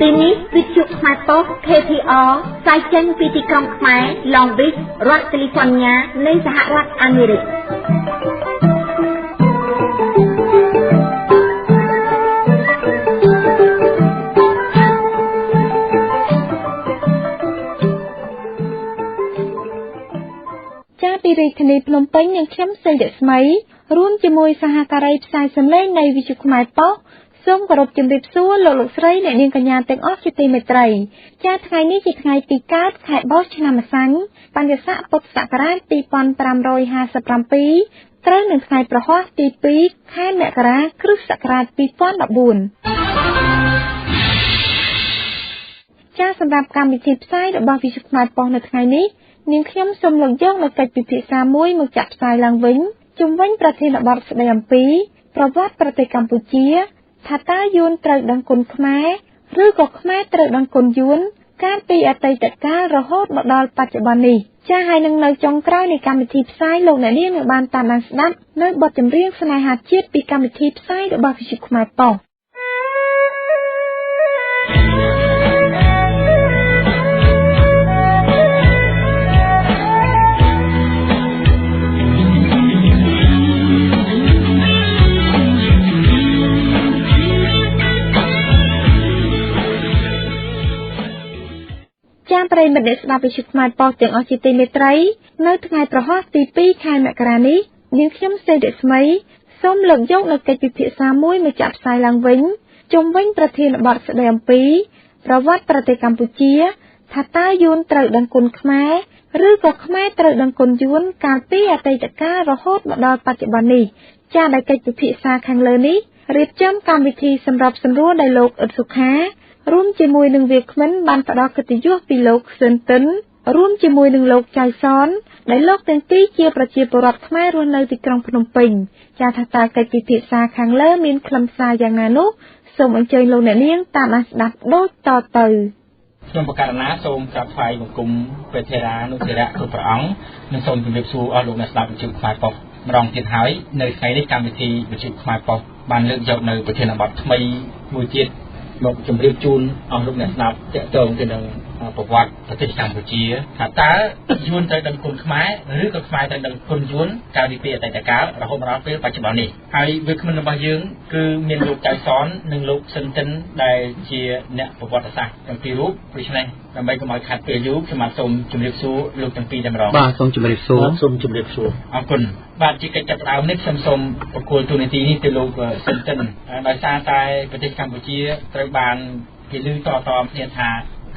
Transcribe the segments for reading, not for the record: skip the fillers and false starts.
ទីនេះវិទ្យុខ្មែរប៉ុស្តិ៍ KTR ផ្សាយចេញពីទីក្រុងខ្មែរ Long Beach រដ្ឋ California នៃសហរដ្ឋអាមេរិកពីរាជធានីភ្នំពេញនិងខ្ញុំសេងរស្មីរួមជាមួយសហការីផ្សាយសម្លេងនៃវិទ្យុខ្មែរប៉ុស្តិ៍សូមគោរពជម្រាបសួរលោកស្រីអ្នកនាងកញ្ញាទាំងអស់ជាទីមេត្រីចា៎ថ្ងៃនេះជាថ្ងៃទីកើតខែបោះឆ្នាំម្សាញ់បញ្ញស័កពុទ្ធសករាជ2557ត្រូវនឹងថ្ងៃប្រហ័សទី2ខែមករាគ្រិស្តសករាជ2014ចា៎សម្រាប់កម្មវិធីផ្សាយរបស់វិទ្យុខ្មែរប៉ុស្តិ៍នៅថ្ងៃនេះនាងខ្ញុំសូមលើកយកនៅកិច្ចពិភាក្សាមួយមកចាក់ផ្សាយឡើងវិញជុំវិញប្រធានបទស្ដីអំពីប្រវត្តិប្រទេសកម្ពុជាថាតើយួនត្រូវដឹងគុណខ្មែរឬក៏ខ្មែរត្រូវដឹងគុណយួនកាលពីអតីតកាលរហូតមកដល់បច្ចុប្បន្ននេះចា៎ហើយនឹងនៅចុងក្រោយនៃកម្មវិធីផ្សាយលោកអ្នកនាងនឹងបានតាមដានស្ដាប់នៅបទចម្រៀងស្នេហាជាតិពីកម្មវិធីផ្សាយរបស់វិទ្យុខ្មែរប៉ុស្តិ៍ប្រិយមិត្តអ្នកស្ដាប់វិទ្យុខ្មែរប៉ុស្តិ៍ទាំងអស់ជាទីមេត្រីនៅថ្ងៃប្រហ័សទី2ខែមករានេះនាងខ្ញុំសេងរស្មីសូមលើកយកនៅកិច្ចពិភាក្សាមួយមកចាក់ផ្សាយឡើងវិញជុំវិញប្រធានបទស្ដីអំពីប្រវត្តិប្រទេសកម្ពុជាថាតើយួនត្រូវដឹងគុណខ្មែរឬក៏ខ្មែរត្រូវដឹងគុណយួនកាលពីអតីតកាលរហូតមកដល់បច្ចុប្បន្ននេះចា៎ដោយកិច្ចពិភាក្សាខាងលើនេះរៀបចំកម្មវិធីសម្រាប់សម្រួលដោយលោកអ៊ុតសុខារួមជាមួយនឹងវាគ្មិនបានផ្ដល់កិត្តិយសពីលោកស៊ិនតិនរួមជាមួយនឹងលោកចៅសនដែលលោកទាំងពីរជាប្រជាពលរដ្ឋខ្មែររស់នៅទីក្រុងភ្នំពេញចាថាតើកិច្ចពិភាក្សាខាងលើមានខ្លឹមសារយ៉ាងណានោះសូមអញ្ជើញលោកអ្នកនាងតាមដានស្ដាប់ដូចតទៅខ្ញុំបកករណាសូមក្រាបថ្វាយបង្គំព្រះថេរានុថេរៈគ្រប់ព្រះអង្គនិងសូមជម្រាបសួរអស់លោកអ្នកស្ដាប់វិទ្យុខ្មែរប៉ុស្តិ៍ម្ដងទៀតហើយនៅថ្ងៃនេះកម្មវិធីវិទ្យុខ្មែរប៉ុស្តិ៍បានលើកយកនៅប្រធានបទថ្មីមួយទៀតមកជម្រាបជូនអស់លោកអ្នកស្ដាប់ទាក់ទងទៅនឹងប្រវត្តិប្រទេសកម្ពុជាថាតើយួនត្រូវដឹងគុណខ្មែរឬក៏ខ្មែរត្រូវដឹងគុណយួនកាលពីអតីតកាលរហូតមកដល់ពេលបច្ចុប្បន្ននេះហើយវាគ្មិនរបស់យើងគឺមានលោកចៅសននិងលោកស៊ិនតិនដែលជាអ្នកប្រវត្តិសាស្ត្រទាំងពីររូបដូច្នេះដើម្បីកុំឲ្យខាត់ពេលយូរខ្ញុំបាទសូមជម្រាបសួរលោកទាំងពីរតែម្ដងបាទសូមជម្រាបសួរអរគុណបាទជាកិច្ចចាប់ផ្ដើមនេះខ្ញុំសូមប្រគល់ទូនាទីនេះទៅលោកស៊ិនតិនដោយសារតែប្រទេសកម្ពុជាត្រូវបានគេលើកតគ្នាថា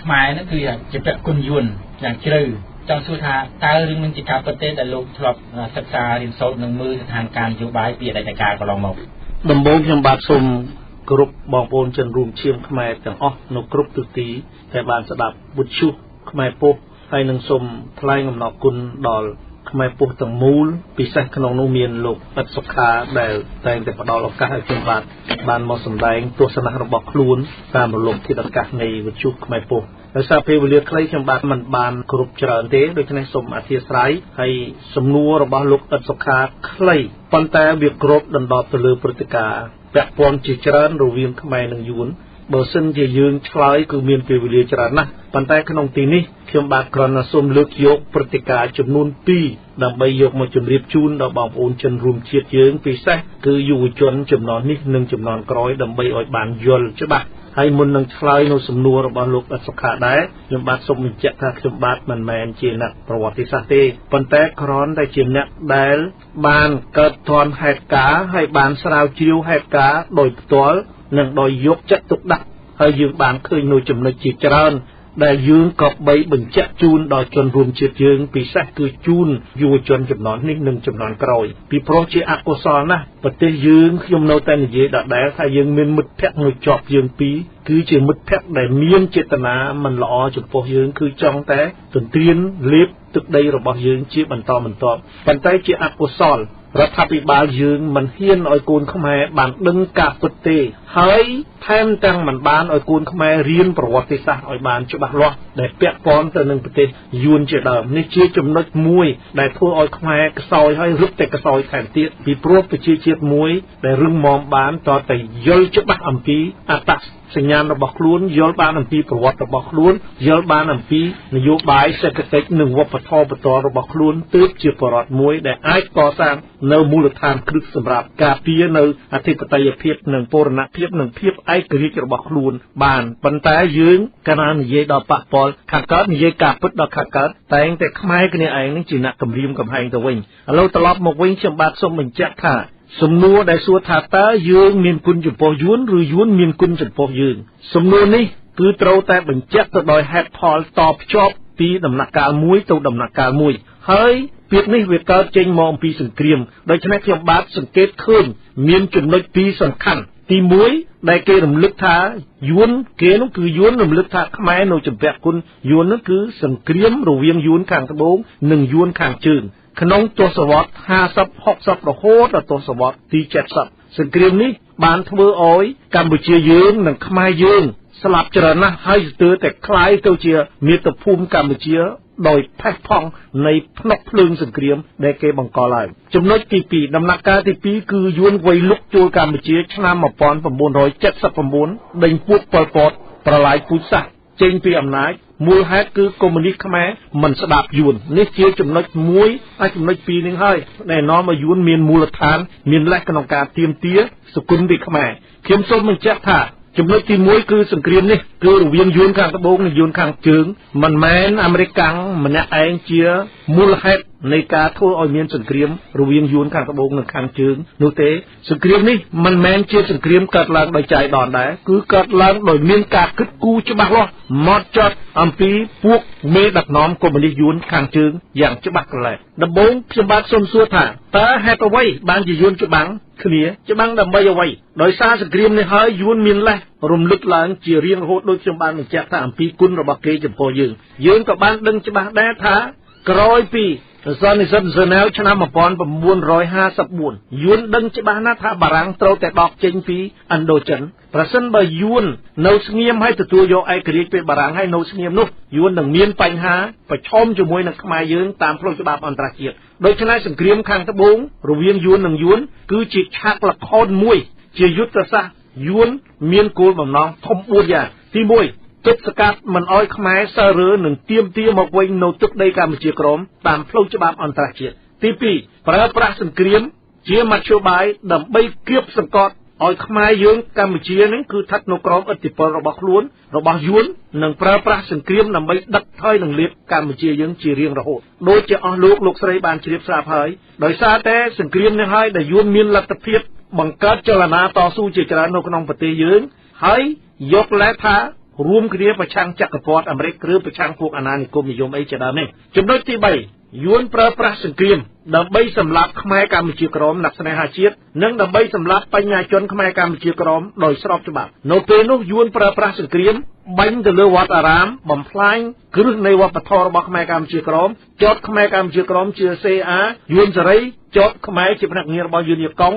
ខ្មែរហ្នឹងគឺជាពាក់គុណយួនយ៉ាងជ្រៅចង់សួរថាតើរឿងនឹងជាការពិតទេដែលលោកធ្លាប់សិក្សារៀនសូត្រនិងមើលស្ថានភាពនយោបាយពីអតីតកាលកន្លងមកដំបូងខ្ញុំបាទសូមគោរពបងប្អូនជនរួមឈាមខ្មែរទាំងអស់នៅគ្រប់ទិសទីដែលបានស្ដាប់វិទ្យុខ្មែរប៉ុស្តិ៍ហើយនឹងសូមថ្លែងអំណរគុណដល់ខ្មែរប៉ុស្តិ៍ទាំងមូលពិសេសក្នុងនោះមានលោកអ៊ិតសុខាដែលតែងតែផ្ដល់ឱកាសឲ្យខ្ញុំបានមកសម្ដែងទស្សនៈរបស់ខ្លួនតាមរលកធាតុអាកាសនៃវិទ្យុខ្មែរប៉ុស្តិ៍ដោយសារពេលវេលាខ្លីខ្ញុំមិនបានគ្រប់ច្រើនទេដូច្នេះសូមអធិស្ឋានហើយសំណួររបស់លោកអ៊ិតសុខាខ្លីប៉ុន្តែវាគ្របដណ្ដប់ទៅលើព្រឹត្តិការណ៍ពាក់ព័ន្ធជាច្រើនរវាងខ្មែរនិងយួនបើសិនជាយើងឆ្លើយគឺមានពេលវេលាច្រើនណាស់ប៉ុន្តែក្នុងទីនេះខ្ញុំបាទគ្រាន់តែសូមលើកយកព្រឹត្តិការណ៍ចំនួន2ដើម្បីយកមកជម្រាបជូនដល់បងប្អូនជនរួមជាតិយើងពិសេសគឺយុវជនចំណោះនេះនិងចំណោះក្រោយដើម្បីឲ្យបានយល់ច្បាស់ហើយមុននឹងឆ្លើយនៅសំណួររបស់លោកអ៊ិតសុខាដែរខ្ញុំបាទសូមបញ្ជាក់ថាខ្ញុំបាទមិនមែនជាអ្នកប្រវត្តិសាស្ត្រទេប៉ុន្តែគ្រាន់តែជាអ្នកដែលបានកើតទាន់ហេតុការណ៍ហើយបានស្រាវជ្រាវហេតុការណ៍ដោយផ្ទាល់និងដោយយកចិត្តទុកដាក់ហើយយើងបានឃើញនៅចំណុចជាច្រើនដែលយើងក៏បីបញ្ជាក់ជូនដល់ជនរួមជាតិយើងពិសេសគឺជូនយុវជនចំនួននេះនិងចំនួនក្រោយពីព្រោះជាអកុសលណាស់ប្រទេសយើងខ្ញុំនៅតែនិយាយដដែលថាយើងមានមិត្តភក្តិនៅជាប់យើងពីរគឺជាមិត្តភក្តិដែលមានចេតនាមិនល្អចំពោះយើងគឺចង់តែទន្ទ្រានលេបទឹកដីរបស់យើងជាបន្តបន្ទាប់ប៉ុន្តែជាអកុសលរដ្ឋាភិបាលយើងមិនហ៊ានឲ្យកូនខ្មែរបានដឹងការពិតទេហើយថែមទាំងមិនបានឲ្យកូនខ្មែររៀនប្រវត្តិសាស្ត្រឲ្យបានច្បាស់លាស់ដែលពាក់ព័ន្ធទៅនឹងប្រទេសយួនជាដើមនេះជាចំណុចមួយដែលធ្វើឲ្យខ្មែរខ្សោយហើយរឹតតែខ្សោយថែមទៀតពីព្រោះប្រជាជាតិមួយដែលរឹងមាំបានតតែយល់ច្បាស់អំពីអត្ត សញ្ញាណរបស់ខ្លួនយល់បានអំពីប្រវត្តិរបស់ខ្លួនយល់បានអំពីនយោបាយសេដ្ឋកិច្ចនិងវប្បធម៌បន្តរបស់ខ្លួនទើបជាបរិបទមួយដែលអាចកសាងនៅមូលដ្ឋានគ្រឹះសម្រាប់ការពារនៅអធិបតេយ្យភាពនិងបូរណភាពនិងភាពឯករាជ្យរបស់ខ្លួនបានប៉ុន្តែយើងកាលណានិយាយដល់ប៉ះពាល់ខាងកើតនិយាយការពិតដល់ខាងកើតតែងតែខ្មែរគ្នាឯងនឹងជាអ្នកគម្រាមកំហែងទៅវិញឥឡូវត្រឡប់មកវិញខ្ញុំបាទសូមបញ្ជាក់ថាសំណួរដែលសួរថាតើយើងមានគុណចំពោះយួនឬយួនមានគុណចំពោះយើងសំណួរនេះគឺត្រូវតែបញ្ជាក់ទៅដោយហេតុផលតភ្ជាប់ពីដំណាក់កាលមួយទៅដំណាក់កាលមួយហើយពាក្យនេះវាកើតចេញមកអំពីសង្គ្រាមដូច្នេះខ្ញុំបាទសង្កេតឃើញមានចំណុចពីរសំខាន់ទី1ដែលគេរំលឹកថាយួនគេនោះគឺយួនរំលឹកថាខ្មែរនៅជំពាក់គុណយួននោះគឺសង្គ្រាមរវាងយួនខាងត្បូងនិងយួនខាងជើងក្នុងទសវត្សរ៍50 60រហូតដល់ទសវត្សរ៍ទី70សង្គ្រាមនេះបានធ្វើឲ្យកម្ពុជាយើងនិងខ្មែរយើងស្លាប់ច្រើនណាស់ហើយស្ទើរតែคล้ายទៅជាមាតុភូមិកម្ពុជាដោយផេះផង់នៃភ្នក់ភ្លើងសង្គ្រាមដែលគេបង្កឡើងចំណុចទី2ដំណាក់កាលទី2គឺយួនវ័យលុកចូលកម្ពុជាឆ្នាំ1979ដេញពួកប៉ុលពតប្រឡាយពូជសាសន៍ចេញពីអំណាចមូលហេតុគឺកុម្មុយនីសខ្មែរមិនស្ដាប់យួននេះជាចំណុចមួយហើយចំណុចពីរនេះហើយដែលនាំឲ្យយួនមានមូលដ្ឋានមានលេសក្នុងការទាមទារសគុណពីខ្មែរខ្ញុំសូមបញ្ជាក់ថាចំណុចទី1គឺសង្គ្រាមនេះគឺរវាងយួនខាងត្បូងនិងយួនខាងជើងមិនមែនអាមេរិកកាំងម្នាក់ឯងជាមូលហេតុនៃការធ្វើឲ្យមានសង្គ្រាមរវាងយួនខាងត្បូងនិងខាងជើងនោះទេសង្គ្រាមនេះមិនមែនជាសង្គ្រាមកើតឡើងដោយចៃដន្យដែរគឺកើតឡើងដោយមានការគិតគូរច្បាស់លាស់ម៉ត់ចត់អំពីពួកមេដឹកនាំកុម្មុយនីសយួនខាងជើងយ៉ាងច្បាស់កន្លែងដំបូងខ្ញុំបាទសូមសួរថាតើហេតុអ្វីបានជាយួនច្បាំងគ្នាច្បាំងដើម្បីអ្វីដោយសារសង្គ្រាមនេះហើយយួនមានលេសរំលឹកឡើងជារៀងរហូតដូចខ្ញុំបានបញ្ជាក់ថាអំពីគុណរបស់គេចំពោះយើងក៏បានដឹងច្បាស់ដែរថាក្រោយពីសន្និសីទហ្សឺណែវឆ្នាំ1954យួនដឹងច្បាស់ណាស់ថាបារាំងត្រូវតែដកចេញពីឥណ្ឌូចិនប្រសិនបើយួននៅស្ងៀមហើយទទួលយកឯករាជ្យពីបារាំងហើយនៅស្ងៀមនោះយួននឹងមានបញ្ហាប្រឈមជាមួយនឹងខ្មែរយើងតាមផ្លូវច្បាប់អន្តរជាតិដូច្នេះសង្គ្រាមខាងត្បូងរវាងយួននិងយួនគឺជាឆាកល្ខោនមួយជាយុទ្ធសាស្ត្រយួនមានគោលបំណងធំ4យ៉ាងទី1ទប់ស្កាត់មិនឲ្យខ្មែរសើរើនឹងទាមទារមកវិញនៅទឹកដីកម្ពុជាក្រមតាមផ្លូវច្បាប់អន្តរជាតិទី2ប្រើប្រាស់សង្គ្រាមជាមធ្យោបាយដើម្បីគៀបសង្កត់ឲ្យខ្មែរយើងកម្ពុជានឹងគឺស្ថិតនៅក្រោមឥទ្ធិពលរបស់ខ្លួនរបស់យួននិងប្រើប្រាស់សង្គ្រាមដើម្បីដឹកថយនឹងលៀបកម្ពុជាយើងជារៀងរហូតដូចជាអស់លោកស្រីបានជ្រាបស្រាប់ហើយដោយសារតែសង្គ្រាមនេះហើយដែលយួនមានលទ្ធភាពបង្កើតចលនាតស៊ូជាច្រើននៅក្នុងប្រទេសយើងហើយយកលេសថារួមគ្នាប្រឆាំងចក្រពត្តិអាមេរិកឬប្រឆាំងពួកអាណានិគមនិយមអីជាដើមនេះចំណុចទី3យួនប្រើប្រាស់សង្គ្រាមដើម្បីសម្លាប់ខ្មែរកម្ពុជាក្រមអ្នកស្នេហាជាតិនិងដើម្បីសម្លាប់បញ្ញាជនខ្មែរកម្ពុជាក្រមដោយស្របច្បាប់នៅពេលនោះយួនប្រើប្រាស់សង្គ្រាមបាញ់ទៅលើវត្តអារាមបំផ្លាញគ្រឹះនៃវប្បធម៌របស់ខ្មែរកម្ពុជាក្រមចោទខ្មែរកម្ពុជាក្រមជា CA យួនសេរីចោទខ្មែរជាភ្នាក់ងាររបស់យួនយេកុ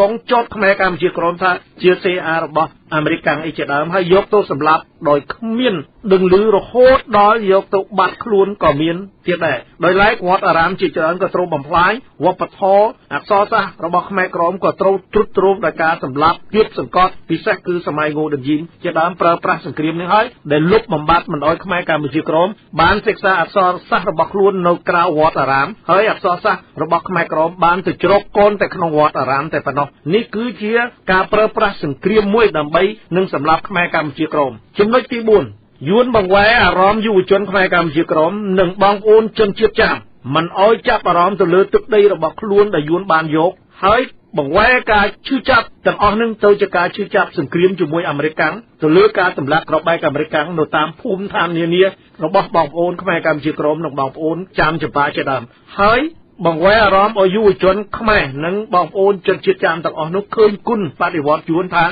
ងចោទខ្មែរកម្ពុជាក្រមថាជា CA របស់អាមេរិកកាំងអីជាដើមហើយយកទៅសម្លាប់ដោយគ្មានដឹងឮរហូតដល់យកទៅបាត់ខ្លួនក៏មានទៀតដែរដោយឡែកវត្តអារាមជាច្រើនក៏ត្រូវបំផ្លាញវប្បធម៌អក្សរសាស្ត្ររបស់ខ្មែរក្រមក៏ត្រូវទ្រុឌទ្រោមដោយការសម្លាប់គៀបសង្កត់ពិសេសគឺសម័យងូដិនយីមជាដើមប្រើប្រាស់សង្គ្រាមនេះហើយដែលលុបបំបាត់មិនឲ្យខ្មែរកម្ពុជាក្រមបានសិក្សាអក្សរសាស្ត្ររបស់ខ្លួននៅក្រៅវត្តអារាមហើយអក្សរសាស្ត្ររបស់ខ្មែរក្រមបានទៅជ្រកកូនតែក្នុងវត្តអារាមតែប៉ុណ្ណោះនេះគឺជាការប្រើប្រាស់សង្គ្រាមមួយដើម្បីនឹងសម្លាប់ខ្មែរកម្ពុជាក្រមចំណុចទី4យួនបង្វែរអារម្មណ៍យុវជនខ្មែរកម្ពុជាក្រមនិងបងប្អូនជនជាតិចាមមិនអោយចាប់អារម្មណ៍ទៅលើទឹកដីរបស់ខ្លួនដែលយួនបានយកហើយបង្វែរការឈឺចាប់ទាំងអស់នឹងទៅជាការឈឺចាប់សង្គ្រាមជាមួយអាមេរិកកាំងទៅលើការទម្លាក់ក្របបែកអាមេរិកកាំងនៅតាមភូមិឋាននានារបស់បងប្អូនខ្មែរកម្ពុជាក្រមនិងបងប្អូនចាមចម្ប៉ាជាដើមហើយបង្វែរអារម្មណ៍ឲ្យយុវជនខ្មែរនិងបងប្អូនជនជាតិចាមទាំងអស់នោះឃើញគុណបដិវត្តយួនថា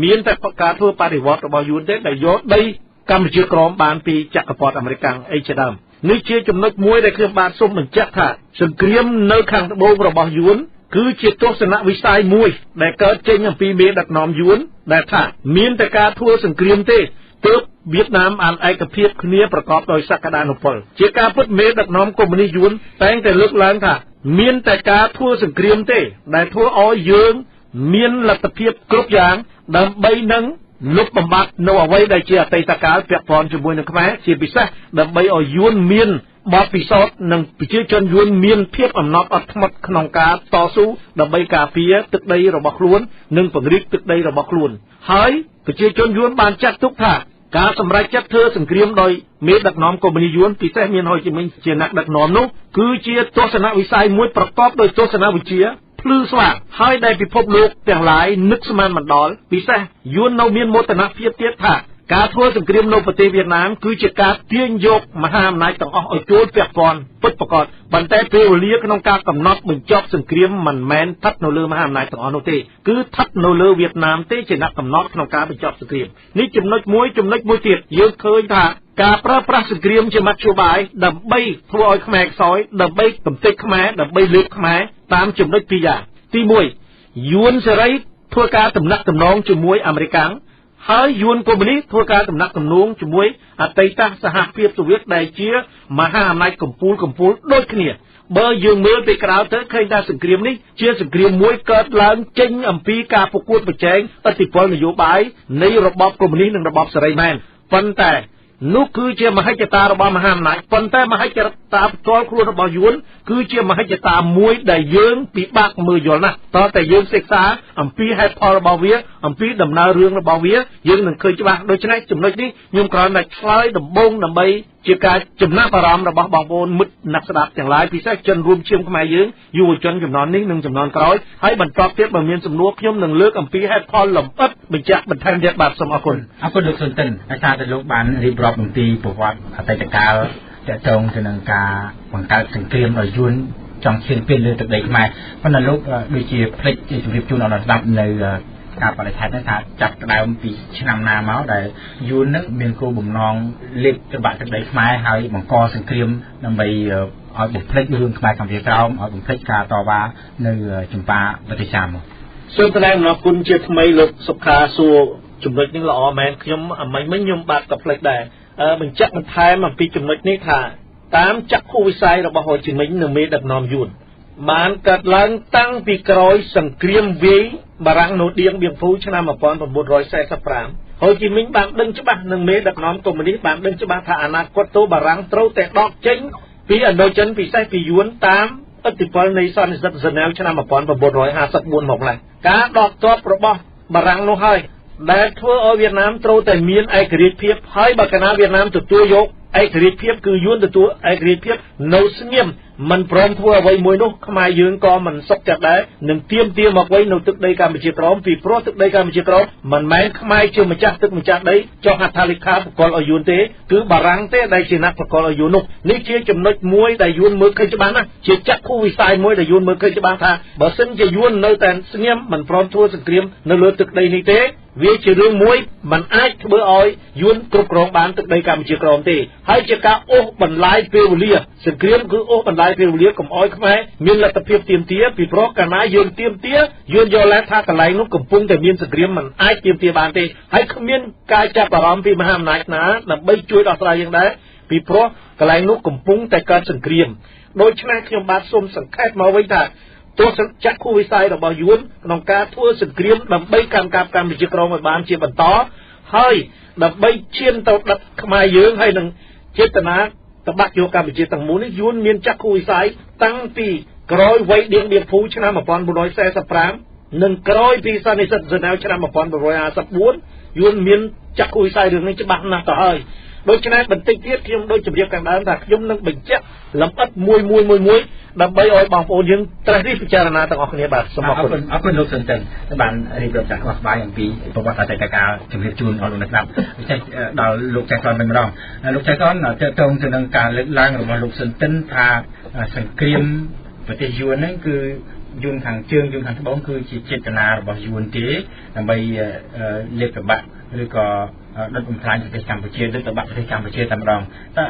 មានតែការធ្វើបដិវត្តរបស់យួនទេដែលយកដីកម្ពុជាក្រមបានពីចក្រពត្តិអាមេរិកកាំងអីជាដើមនេះជាចំណុចមួយដែលខ្ញុំបាទសូមបញ្ជាក់ថាសង្គ្រាមនៅខាងត្បូងរបស់យួនគឺជាទស្សនវិស័យមួយដែលកើតចេញអំពីមេដឹកនាំយួនដែលថាមានតែការធ្វើសង្គ្រាមទេទើបវៀតណាមបានឯកភាពគ្នាប្រកបដោយសក្តានុពលជាការពិតមេដឹកនាំកុម្មុយនីសយួនតែងតែលើកឡើងថាមានតែការធ្វើសង្គ្រាមទេដែលធ្វើឲ្យយើងមានលទ្ធភាពគ្រប់យ៉ាងដើម្បីនឹង លុបបំបត្តិនៅអ្វីដែលជាអតីតកាលពាក់ព័ន្ធជាមួយនឹងខ្មែរជាពិសេសដើម្បីឲ្យយួនមានបទពិសោធន៍និងប្រជាជនយួនមានភាពអំណត់អត់ធ្មត់ក្នុងការតស៊ូដើម្បីការពារទឹកដីរបស់ខ្លួននិងពង្រីកទឹកដីរបស់ខ្លួនហើយប្រជាជនយួនបានចាត់ទុកថាការសម្រេចចិត្តធ្វើសង្គ្រាមដោយមេដឹកនាំកុម្មុយនីសយួនពិសេសមានហូជីមិញជាអ្នកដឹកនាំនោះគឺជាទស្សនវិស័យមួយប្រកបដោយទស្សនវិជ្ជាភ្លឺស្វាងហើយដែលពិភពលោកទាំងឡាយនឹកស្មានមិនដល់ពិសេសយួននៅមានមោទនភាពទៀតថាការធ្វើសង្គ្រាមនៅប្រទេសវៀតណាមគឺជាការទាញយកមហាអំណាចទាំងអស់ឲ្យចូលពាក់ព័ន្ធពិតប្រាកដប៉ុន្តែពេលវេលាក្នុងការកំណត់បញ្ចប់សង្គ្រាមមិនមែនស្ថិតនៅលើមហាអំណាចទាំងអស់នោះទេគឺស្ថិតនៅលើវៀតណាមទេជាអ្នកកំណត់ក្នុងការបញ្ចប់សង្គ្រាមនេះចំណុចមួយទៀតយើងឃើញថាការប្រើប្រាស់សង្គ្រាមជាមធ្យោបាយដើម្បីធ្វើឲ្យខ្មែរខ្សោយដើម្បីកំទេចខ្មែរដើម្បីលើកខ្មែរតាមចំណុចពីរយ៉ាងទី1យួនសេរីធ្វើការទំនាក់ទំនងជាមួយអាមេរិកហើយយួនកុម្មុយនីសធ្វើការទំនាក់ទំនងជាមួយអតីតសហភាពសូវៀតដែលជាមហាអំណាចកំពូលដូចគ្នាបើយើងមើលពីក្រៅទៅឃើញថាសង្គ្រាមនេះជាសង្គ្រាមមួយកើតឡើងចេញអំពីការប្រកួតប្រជែងឥទ្ធិពលនយោបាយនៃរបបកុម្មុយនីសនិងរបបសេរីមែនប៉ុន្តែនោះគឺជាមហិច្ឆតារបស់មហាអំណាចប៉ុន្តែមហិច្ឆតាផ្ទាល់ខ្លួនរបស់យួនគឺជាមហិច្ឆតាមួយដែលយើងពិបាកមើលយល់ណាស់តើតែយើងសិក្សាអំពីហេតុផលរបស់វាអំពីដំណើររឿងរបស់វាយើងនឹងឃើញច្បាស់ដូច្នេះចំណុចនេះខ្ញុំគ្រាន់តែឆ្លើយដំបូងដើម្បីជាការចំណាប់អារម្មណ៍របស់បងប្អូនមិត្តអ្នកស្ដាប់ទាំងឡាយពិសេសជនរួមឈាមខ្មែរយើងយុវជនជំនាន់នេះនិងជំនាន់ក្រោយហើយបន្តទៀតបើមានសំណួរខ្ញុំនឹងលើកអំពីហេតុផលលម្អិតបញ្ជាក់បន្ថែមទៀតបាទសូមអរគុណលោកសុនតិនអាចារ្យដែលលោកបានរៀបរាប់អំពីប្រវត្តិអតីតកាលទាក់ទងទៅនឹងការបង្កើតសង្គ្រាមដោយយួនចង់ឈានពេលលើទឹកដីខ្មែរប៉ុន្តែលោកដូចជាផ្លេចជម្រាបជូនដល់អ្នកស្ដាប់នៅការបរិច្ឆេទនេះថាចាប់ដើមពីឆ្នាំណាមកដែលយួននឹងមានគោលបំណងលេបត្របាក់ទឹកដីខ្មែរហើយបង្កសង្គ្រាមដើម្បីឲ្យបំភ្លេចរឿងខ្មែរកម្ពុជាក្រោមឲ្យបំភ្លេចការតវ៉ានៅចម្ប៉ាប្រទេសចាមសូមថ្លែងអំណរគុណជាថ្មីលោកសុខាសួរចំណុចនេះល្អមែនខ្ញុំមិញខ្ញុំបាទក៏ភ្លេចដែរបញ្ជាក់បន្ថែមអំពីចំណុចនេះថាតាមចក្ខុវិស័យរបស់ហូជីមិញនិងមេដឹកនាំយួនបានកើតឡើងតាំងពីក្រោយសង្គ្រាមវាយបារាំងនៅឌៀងបៀងភូឆ្នាំ1945ហូជីមិញបានដឹងច្បាស់និងមេដឹកនាំកុម្មុយនីសបានដឹងច្បាស់ថាអនាគតទៅបារាំងត្រូវតែដកចេញពីឥណ្ឌូចិនពិសេសពីយួនតាមឥទ្ធិពលនៃសន្និសីទហ្សឺណែវឆ្នាំ1954មកឡើយការដកទ័ពរបស់បារាំងនោះហើយដែលធ្វើឲ្យវៀតណាមត្រូវតែមានឯករាជ្យភាពហើយបើកាលណាវៀតណាមទទួលយកឯករាជ្យភាពគឺយួនទទួលឯករាជ្យភាពនៅស្ងៀមមិនព្រមធ្វើអ្វីមួយនោះខ្មែរយើងក៏មិនសុខចិត្តដែរនឹងទាមទារមកវិញនៅទឹកដីកម្ពុជាក្រោមពីព្រោះទឹកដីកម្ពុជាក្រោមមិនមែនខ្មែរជាម្ចាស់ទឹកម្ចាស់ដីចុះហត្ថលេខាបកលឲ្យយួនទេគឺបារាំងទេដែលជាអ្នកបកលឲ្យយួននោះនេះជាចំណុចមួយដែលយួនមើលឃើញច្បាស់ណាស់ជាចក្ខុវិស័យមួយដែលយួនមើលឃើញច្បាស់ថាបើសិនជាយួននៅតែស្ងៀមមិនព្រមធ្វើសង្គ្រាមនៅលើទឹកដីនេះទេវាជារឿងមួយមិនអាចធ្វើឲ្យយួនគ្រប់គ្រងបានទឹកដីកម្ពុជាក្រោមទេហើយជាការអូសបន្លាយពេលវេលាសង្គ្រាមគឺអូសបន្លាយពេលវេលាកុំឲ្យខ្មែរមានលទ្ធភាពទាមទារពីព្រោះកាលណាយើងទាមទារយួនយល់ថាកន្លែងនោះកំពុងតែមានសង្គ្រាមមិនអាចទាមទារបានទេហើយគ្មានការចាប់អារម្មណ៍ពីមហាអំណាចណាដើម្បីជួយដោះស្រាយយើងដែរពីព្រោះកន្លែងនោះកំពុងតែកើតសង្គ្រាមដូច្នេះខ្ញុំបាទសូមសង្ខេបមកវិញថាទស្សនចក្ខុវិស័យរបស់យួនក្នុងការធ្វើសង្គ្រាមដើម្បីកាន់កាប់កម្ពុជាក្រោមឲ្យបានជាបន្តហើយដើម្បីឈានទៅដឹកខ្មែរយើងហើយនឹងចេតនាតបាក់យកកម្ពុជាទាំងមូលនេះយួនមានចក្ខុវិស័យតាំងពីក្រោយវ័យឌៀងបៀងភូឆ្នាំ1945និងក្រោយពីសន្និសីទហ្សឺណែវឆ្នាំ1954យួនមានចក្ខុវិស័យរឿងនេះច្បាស់ណាស់ទៅហើយដូច្នេះបន្តិចទៀតខ្ញុំដូចជម្រាបខាងដើមថាខ្ញុំនឹងបញ្ជាក់លម្អិតមួយដើម្បីឲ្យបងប្អូនយើងត្រិះរិះពិចារណាទាំងអស់គ្នាបាទសូមអរគុណអរគុណលោកសុនតិនបានរៀបរាប់ចាស់ស្បាយអំពីប្រវត្តិអតីតកាលជម្រាបជូនដល់លោកអ្នកស្ដាប់ពិសេសដល់លោកចៅកនវិញម្ដងលោកចៅកនតើតើទៅនឹងការលើកឡើងរបស់លោកសុនតិនថាសង្គ្រាមប្រទេសយួនហ្នឹងគឺយួនខាងជើងយួនខាងត្បូងគឺជាចេតនារបស់យួនទេដើម្បីលេបត្របាក់ឬក៏ដុតបំផ្លាញប្រទេសកម្ពុជាដុតត្របាក់ប្រទេសកម្ពុជាតែម្ដងតើ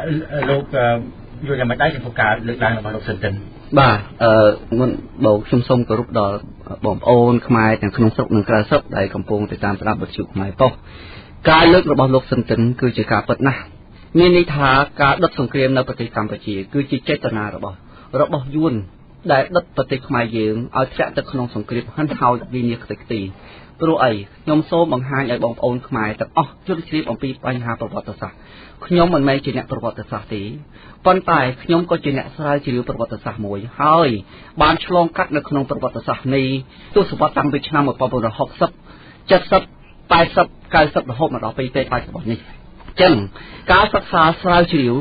លោកយល់យ៉ាងម៉េចដែរចំពោះការលើកឡើងរបស់លោកសុនតិនបាទមុនបងខ្ញុំសូមគោរពដល់បងប្អូនខ្មែរទាំងក្នុងស្រុកនិងក្រៅស្រុកដែលកំពុងតាមស្ដាប់វិទ្យុខ្មែរប៉ុស្តិ៍ការលើករបស់លោកសុនតិនគឺជាការពិតណាស់មានន័យថាការដុតសង្គ្រាមនៅប្រទេសកម្ពុជាគឺជាចេតនារបស់យួនដែលដុតប្រទេសខ្មែរយើងឲ្យធ្លាក់ទៅក្នុងសង្គ្រាមហិនហោចវិនាសខ្ទេចខ្ទី ព្រោះអីខ្ញុំសូមបង្ហាញឲ្យបងប្អូនខ្មែរទាំងអស់ជឿជ្រាបអំពីបញ្ហាប្រវត្តិសាស្ត្រខ្ញុំមិនមែនជាអ្នកប្រវត្តិសាស្ត្រទេប៉ុន្តែខ្ញុំក៏ជាអ្នកស្រាវជ្រាវប្រវត្តិសាស្ត្រមួយហើយបានឆ្លងកាត់នៅក្នុងប្រវត្តិសាស្ត្រនៃទសវត្សរ៍តាំងពីឆ្នាំ1960 70 80 90រហូតមកដល់ពេលបច្ចុប្បន្ននេះចឹងការសិក្សាស្រាវជ្រាវ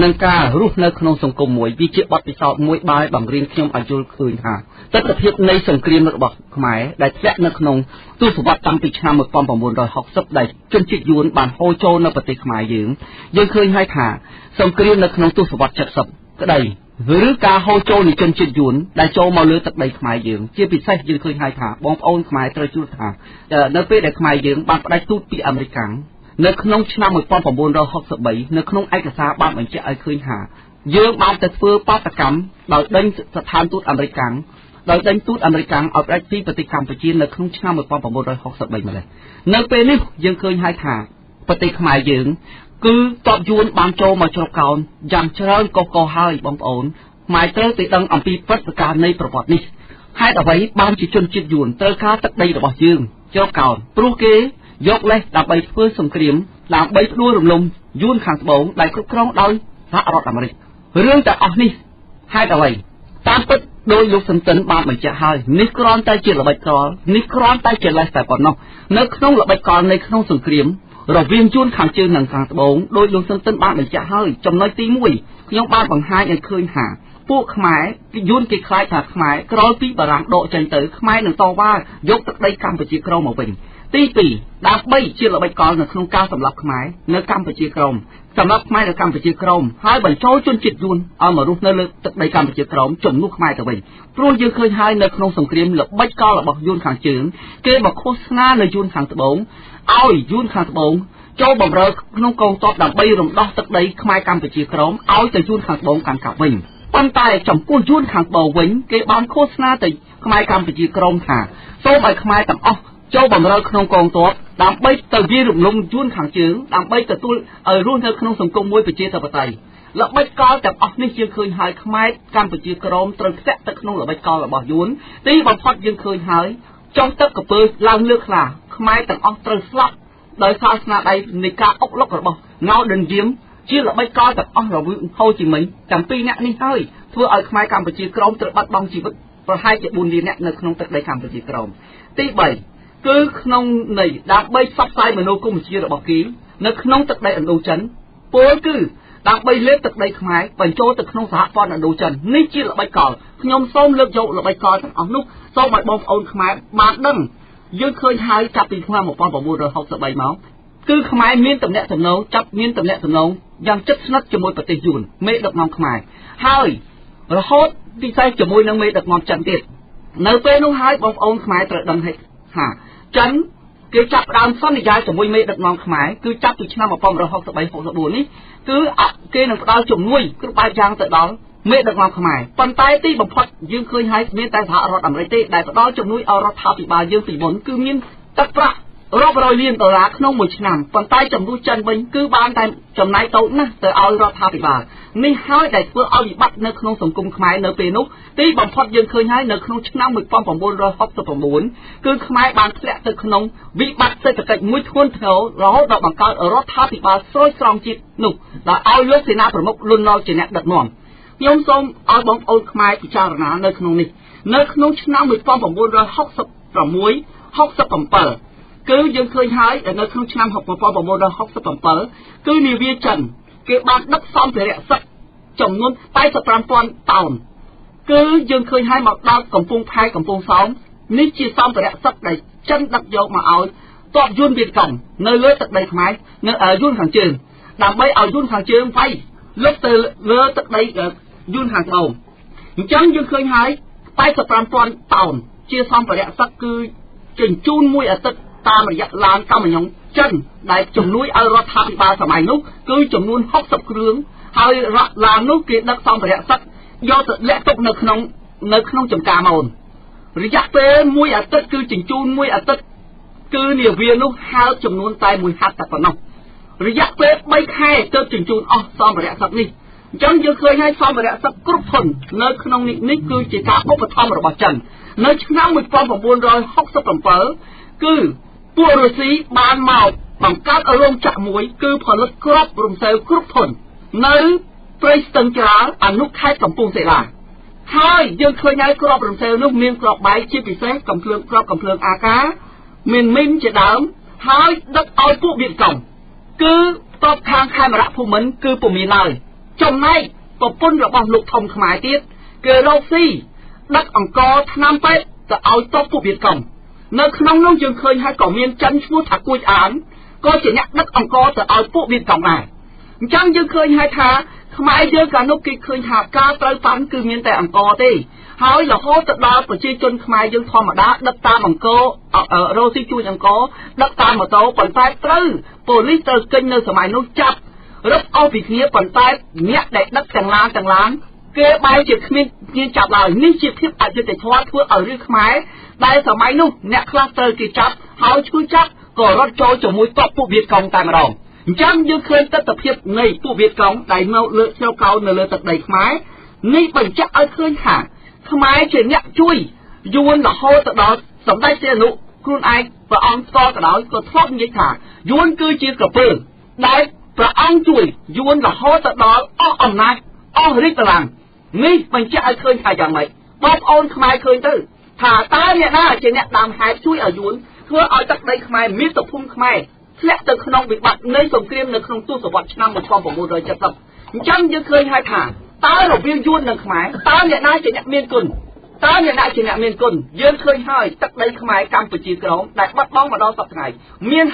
និងការរស់នៅក្នុងសង្គមមួយវាជាបទពិសោធន៍មួយបាយបង្រៀនខ្ញុំឲ្យយល់ឃើញថាទស្សនវិជ្ជានៃសង្គ្រាមរបស់ខ្មែរដែលធ្លាក់នៅក្នុងទសវត្សរ៍តាំងពីឆ្នាំ1960ដែលជនជាតិយួនបានហូរចូលនៅប្រទេសខ្មែរយើងឃើញហើយថាសង្គ្រាមនៅក្នុងទសវត្សរ៍70ក្តីឬការហូរចូលនៃជនជាតិយួនដែលចូលមកលើទឹកដីខ្មែរយើងជាពិសេសយើងឃើញហើយថាបងប្អូនខ្មែរត្រូវជួបថានៅពេលដែលខ្មែរយើងបានផ្ដាច់ទូតពីអាមេរិកនៅក្នុងឆ្នាំ1963នៅក្នុងឯកសារបានបញ្ជាក់ឲ្យឃើញថាយើងបានទៅធ្វើបាតកម្មដោយដេញស្ថានទូតអាមេរិកដោយដេញទូតអាមេរិកឲ្យផ្ដាច់ពីប្រទេសកម្ពុជានៅក្នុងឆ្នាំ1963ម្ល៉េះនៅពេលនេះយើងឃើញហើយថាប្រទេសខ្មែរយើងគឺតបយួនបានចូលមកជ្រកកោនយ៉ាងច្រើនកុសកោហើយបងប្អូនម៉ែត្រូវទៅដឹងអំពីព្រឹត្តិការណ៍នៃប្រវត្តិនេះហេតុអ្វីបានជាជនជាតិយួនត្រូវការទឹកដីរបស់យើងជ្រកកោនព្រោះគេយកលេសដើម្បីធ្វើសង្គ្រាមដើម្បីផ្ដួលរំលំយួនខាងត្បូងដែលគ្រប់គ្រងដោយសហរដ្ឋអាមេរិករឿងទាំងអស់នេះហេតុអ្វីតាមពិតដោយលោកស៊ិនតិនបានបញ្ជាក់ហើយនេះគ្រាន់តែជាល្បិចកលនេះគ្រាន់តែជាលេសតែប៉ុណ្ណោះនៅក្នុងល្បិចកលនៃក្នុងសង្គ្រាមរវាងយួនខាងជើងនិងខាងត្បូងដោយលោកស៊ិនតិនបានបញ្ជាក់ហើយចំណុចទី1ខ្ញុំបានបង្ហាញឲ្យឃើញថាពួកខ្មែរយួនគេខ្លាចថាខ្មែរក្រោយពីបារាំងដកចេញទៅខ្មែរនឹងតវ៉ាយកទឹកដីកម្ពុជាក្រមមកវិញទី2ដើម្បីជាល្បិចកលនៅក្នុងការសម្លាប់ខ្មែរនៅកម្ពុជាក្រមសម្រាប់ខ្មែរនៅកម្ពុជាក្រមហើយបញ្ចូលជនជាតិយួនឲ្យមករស់នៅលើទឹកដីកម្ពុជាក្រមជំនួសខ្មែរទៅវិញព្រោះយើងឃើញហើយនៅក្នុងសង្គ្រាមល្បិចកលរបស់យួនខាងជើងគេមកឃោសនានៅយួនខាងត្បូងឲ្យយួនខាងត្បូងចូលបម្រើក្នុងកងទ័ពដើម្បីរំដោះទឹកដីខ្មែរកម្ពុជាក្រមឲ្យទៅយួនខាងត្បូងកាន់កាប់វិញប៉ុន្តែចំពោះយួនខាងត្បូងវិញគេបានឃោសនាទៅខ្មែរកម្ពុជាក្រមថាសូមឲ្យខ្មែរទាំងអស់ចូលបម្រើក្នុងកងទ័ពដើម្បីទៅវារំលំយួនខាងជើងដើម្បីទទួលឲ្យរស់នៅក្នុងសង្គមមួយប្រជាធិបតេយ្យល្បិចកលទាំងអស់នេះយើងឃើញហើយខ្មែរកម្ពុជាក្រមត្រូវធ្លាក់ទៅក្នុងល្បិចកលរបស់យួនទីបំផុតយើងឃើញហើយចុងទឹកកពើឡើងលើខ្លាខ្មែរទាំងអស់ត្រូវស្លាប់ដោយសារស្នាដៃនៃការអុកឡុករបស់ងោដិនយាមជាល្បិចកលទាំងអស់រវាងហូជីមិញទាំងពីរអ្នកនេះហើយធ្វើឲ្យខ្មែរកម្ពុជាក្រមត្រូវបាត់បង់ជីវិតប្រហែលជា4លានអ្នកនៅក្នុងទឹកដីកម្ពុជាក្រមទី3គឺក្នុងន័យដើម្បីផ្សព្វផ្សាយមនោគមវិជ្ជារបស់គេនៅក្នុងទឹកដីឥណ្ឌូចិនពលគឺដើម្បីលើកទឹកដីខ្មែរបញ្ចូលទៅក្នុងសហព័ន្ធឥណ្ឌូចិននេះជាល្បិចកលខ្ញុំសូមលើកយកល្បិចកលទាំងអស់នោះសូមឲ្យបងប្អូនខ្មែរបានដឹងយើងឃើញហើយចាប់ពីឆ្នាំ1963មកគឺខ្មែរមានតំណែងតំណងយ៉ាងជិតស្និទ្ធជាមួយប្រទេសយួនមេដឹកនាំខ្មែរហើយរហូតពិសេសជាមួយនឹងមេដឹកនាំចិនទៀតនៅពេលនោះហើយបងប្អូនខ្មែរត្រូវដឹងថាចិនគេចាប់ផ្ដើមសន្យាជាមួយមេដឹកនាំខ្មែរគឺចាប់ពីឆ្នាំ1963-64នេះគឺគេនឹងផ្ដល់ជំនួយគ្រប់បែបយ៉ាងទៅដល់មេដឹកនាំខ្មែរប៉ុន្តែទីបំផុតយើងឃើញហើយមានតែសហរដ្ឋអាមេរិកទេដែលផ្ដល់ជំនួយឲ្យរដ្ឋាភិបាលយើងពីមុនគឺមានទឹកប្រាក់រាប់រយលានដុល្លារក្នុងមួយឆ្នាំប៉ុន្តែចំនួនចិនវិញគឺបានតែចំណាយតូចណាស់ទៅឲ្យរដ្ឋាភិបាលនេះហើយដែលធ្វើឲ្យវិបត្តិនៅក្នុងសង្គមខ្មែរនៅពេលនោះទីបំផុតយើងឃើញហើយនៅក្នុងឆ្នាំ1969គឺខ្មែរបានធ្លាក់ទៅក្នុងវិបត្តិសេដ្ឋកិច្ចមួយធ្ងន់ធ្ងររហូតដល់បង្កើតរដ្ឋាភិបាលស្រោចស្រង់ជាតិនោះដែលឲ្យលោកសេនាប្រមុខលន់នល់ជាអ្នកដឹកនាំខ្ញុំសូមឲ្យបងប្អូនខ្មែរពិចារណានៅក្នុងនេះនៅក្នុងឆ្នាំ1966-67គឺយើងឃើញហើយនៅក្នុងឆ្នាំ1967គឺនាវាចិនគេបានដឹកសម្ភារៈសឹកចំនួន 85,000 តោនគឺយើងឃើញហើយមកដល់កំពង់ផែកំពង់សោមនេះជាសម្ភារៈសឹកដែលចិនដឹកយកមកឲ្យទ័ពយួនវៀតកុងនៅលើទឹកដីខ្មែរនៅយួនខាងជើងដើម្បីឲ្យយួនខាងជើងវាយលុបទៅលើទឹកដីយួនខាងត្បូងអញ្ចឹងយើងឃើញហើយ 85,000 តោនជាសម្ភារៈសឹកគឺជញ្ជូនមួយអាទិត្យតាមរយៈឡានកម្មញ្ញចិនដែលជំនួយឲ្យរដ្ឋាភិបាលសម័យនោះគឺចំនួន60គ្រឿងហើយឡាននោះគេដឹកសម្ភារៈសឹកយកទៅលាក់ទុកនៅក្នុងចំការមោនរយៈពេលមួយអាទិត្យគឺជញ្ជូនមួយអាទិត្យគឺនាវានោះហើបចំនួនតែមួយហាត់តែប៉ុណ្ណោះរយៈពេល3ខែទើបជញ្ជូនអស់សម្ភារៈសឹកនេះអញ្ចឹងយើងឃើញហើយសម្ភារៈសឹកគ្រប់ធននៅក្នុងនេះគឺជាការឧបត្ថម្ភរបស់ចិននៅឆ្នាំ1967 គឺពួករុស្ស៊ីបានមកបង្កើតរោងចក្រមួយគឺផលិតគ្រាប់រំសេវគ្រប់ធន់នៅព្រៃស្ទឹងច្រាលអនុខេត្តកំពង់សីឡាហើយយើងឃើញហើយគ្រាប់រំសេវនោះមានគ្រាប់បែកជាពិសេសកំភ្លើងគ្រាប់កំភ្លើងអាកាមានមីនជាដើមហើយដឹកឲ្យពួកវៀតកុងគឺតបខាងខេមរៈភូមិន្ទគឺពុំមានឡើយចំណែកប្រពន្ធរបស់លោកធំខ្មែរទៀតគឺរកស៊ីដឹកអង្គថ្នាំពេទ្យទៅឲ្យតបពួកវៀតកុងនៅក្នុងនោះយើងឃើញហើយក៏មានចិនឈ្មោះថាគួយអានក៏ជាអ្នកដឹកអង្គទៅឲ្យពួកវៀតកុងដែរអញ្ចឹងយើងឃើញហើយថាខ្មែរយើងកាលនោះគេឃើញថាការត្រូវបានគឺមានតែអង្គទេហើយរហូតទៅដល់ប្រជាជនខ្មែរយើងធម្មតាដឹកតាមអង្គរោស៊ីជួយអង្គដឹកតាមម៉ូតូប៉ុន្តែត្រូវប៉ូលីសត្រូវកិច្ចនៅសម័យនោះចាប់រឹបអស់ពីគ្នាប៉ុន្តែអ្នកដែលដឹកទាំងឡានគេបែរជាគ្មានចាប់ឡើយនេះជាភាពអយុត្តិធម៌ធ្វើឲ្យរឿងខ្មែរដែលសម័យនោះអ្នកខ្លះត្រូវគេចាប់ហើយឈឺចាប់ក៏រត់ចូលជាមួយតបពួកវៀតកុងតែម្ដងអញ្ចឹងយើងឃើញទស្សនវិជ្ជានៃពួកវៀតកុងដែលមកលើកជ្រកកោននៅលើទឹកដីខ្មែរនេះបញ្ជាក់ឲ្យឃើញថាខ្មែរជាអ្នកជួយយួនរហូតទៅដល់សម្ដេចសីហនុខ្លួនឯងព្រះអង្គស្គាល់ក៏ដោយក៏ធ្លាប់និយាយថាយួនគឺជាក្រពើដែលព្រះអង្គជួយយួនរហូតទៅដល់អស់អំណាចអស់រាជបល្ល័ង្កនេះបញ្ជាក់ឲ្យឃើញថាយ៉ាងម៉េចបងប្អូនខ្មែរឃើញទៅថាតើអ្នកណាជាអ្នកដើមហេតុជួយឲ្យយួនធ្វើឲ្យទឹកដីខ្មែរមាតុភូមិខ្មែរធ្លាក់ទៅក្នុងវិបត្តិនៃសង្គ្រាមនៅក្នុងទសវត្សរ៍ឆ្នាំ1970អញ្ចឹងយើងឃើញហើយថាតើរវាងយួននិងខ្មែរតើអ្នកណាជាអ្នកមានគុណយើងឃើញហើយទឹកដីខ្មែរកម្ពុជាក្រោមដែលបាត់បង់មកដល់សប្តាហ៍មាន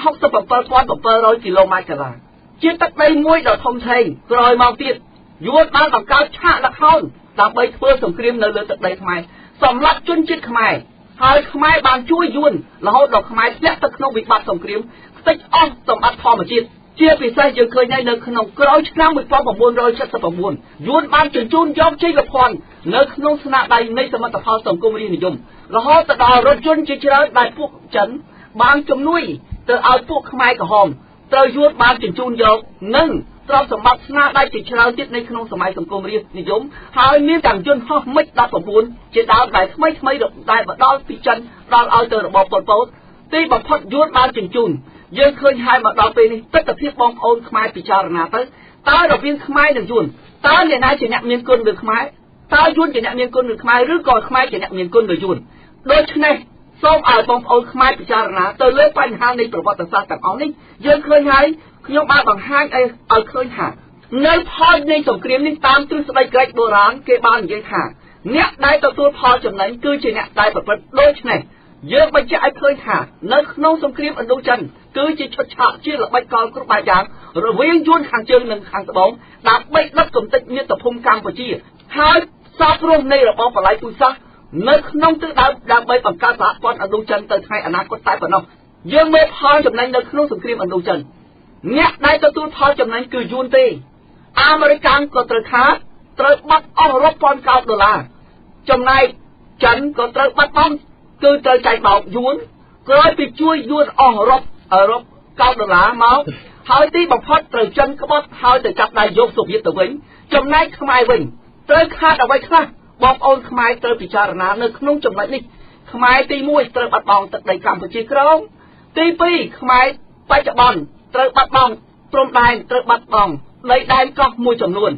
67,700 គីឡូម៉ែត្រកន្លះជាទឹកដីមួយដ៏ធំធេងក្រោយមកទៀតយួនបានបង្កើតឆាកដឹកហោនដើម្បីធ្វើសង្គ្រាមនៅលើទឹកដីខ្មែរសម្លាប់ជនជាតិខ្មែរហើយខ្មែរបានជួយយួនរហូតដល់ខ្មែរធ្លាក់ទៅក្នុងវិបត្តិសង្គ្រាមខ្ទេចអស់សម្បត្តិធម្មជាតិជាពិសេសយើងឃើញនៅក្នុងក្រោយឆ្នាំ1979យួនបានជញ្ជូនយកជ័យលភ័ណ្ឌនៅក្នុងស្នាដៃនៃសមិទ្ធផលសង្គមរាស្ត្រនិយមរហូតទៅដល់រថយន្តជាច្រើនដែលពួកចិនបានជំនួយទៅឲ្យពួកខ្មែរក្រហមត្រូវយួនបានជញ្ជូនយកនិងទ្រព្យសម្បត្តិស្នាដៃជាច្រើនទៀតនៅក្នុងសម័យសង្គមរាស្ត្រនិយមហើយមានទាំងយន្តហោះមិច19ជាដើមដែលថ្មីដែលមកដល់ពីចិនដល់ឲ្យទៅរបបប៉ុលពតទីបំផុតយួនបានជញ្ជូនយើងឃើញហើយមកដល់ពេលនេះទស្សនវិជ្ជាបងប្អូនខ្មែរពិចារណាទៅតើរវាងខ្មែរនិងយួនតើអ្នកណាជាអ្នកមានគុណលើខ្មែរតើយួនជាអ្នកមានគុណលើខ្មែរឬក៏ខ្មែរជាអ្នកមានគុណលើយួនដូច្នេះសូមឲ្យបងប្អូនខ្មែរពិចារណាទៅលើបញ្ហានៃប្រវត្តិសាស្ត្រទាំងអស់នេះយើងឃើញហើយខ្ញុំបានបង្ហាញឲ្យឃើញថានៅផលនៃសង្គ្រាមនេះតាមទ្រឹស្ដីក្រិចបុរាណគេបាននិយាយថាអ្នកដែលទទួលផលចំណេញគឺជាអ្នកដែលប្រព្រឹត្តដូច្នេះយើងបញ្ជាក់ឲ្យឃើញថានៅក្នុងសង្គ្រាមឥណ្ឌូចិនគឺជាឈុតឆាកជាល្បិចកលគ្រប់បែបយ៉ាងរវាងយួនខាងជើងនិងខាងត្បូងដើម្បីដុតកំទេចមាតុភូមិកម្ពុជាហើយសពរស់នៃរបបបល្ល័ង្កពូជសាសន៍នៅក្នុងទិសដៅដើម្បីបង្កើតសហព័ន្ធឥណ្ឌូចិនទៅថ្ងៃអនាគតតែប៉ុណ្ណោះយើងមើលផលចំណេញនៅក្នុងសង្គ្រាមឥណ្ឌូចិនអ្នកដែលទទួលផលចំណេញគឺយួនទេអាមេរិកក៏ត្រូវបាត់អស់រាប់ពាន់កោដុល្លារចំណែកចិនក៏ត្រូវបាត់បង់គឺត្រូវចែកបោកយួនក្រោយពីជួយយួនអស់រាប់កោដុល្លារមកហើយទីបំផុតត្រូវចិនក្បត់ហើយទៅចាប់ដៃយកសូវៀតទៅវិញចំណែកខ្មែរវិញត្រូវខាតអ្វីខ្លះបងប្អូនខ្មែរត្រូវពិចារណានៅក្នុងចំណុចនេះខ្មែរទី1ត្រូវបាត់បង់ទឹកដីកម្ពុជាក្រោមទី2ខ្មែរបច្ចុប្បន្នត្រូវបាត់បង់ព្រំដែនត្រូវបាត់បង់ដីដែនកោះមួយចំនួន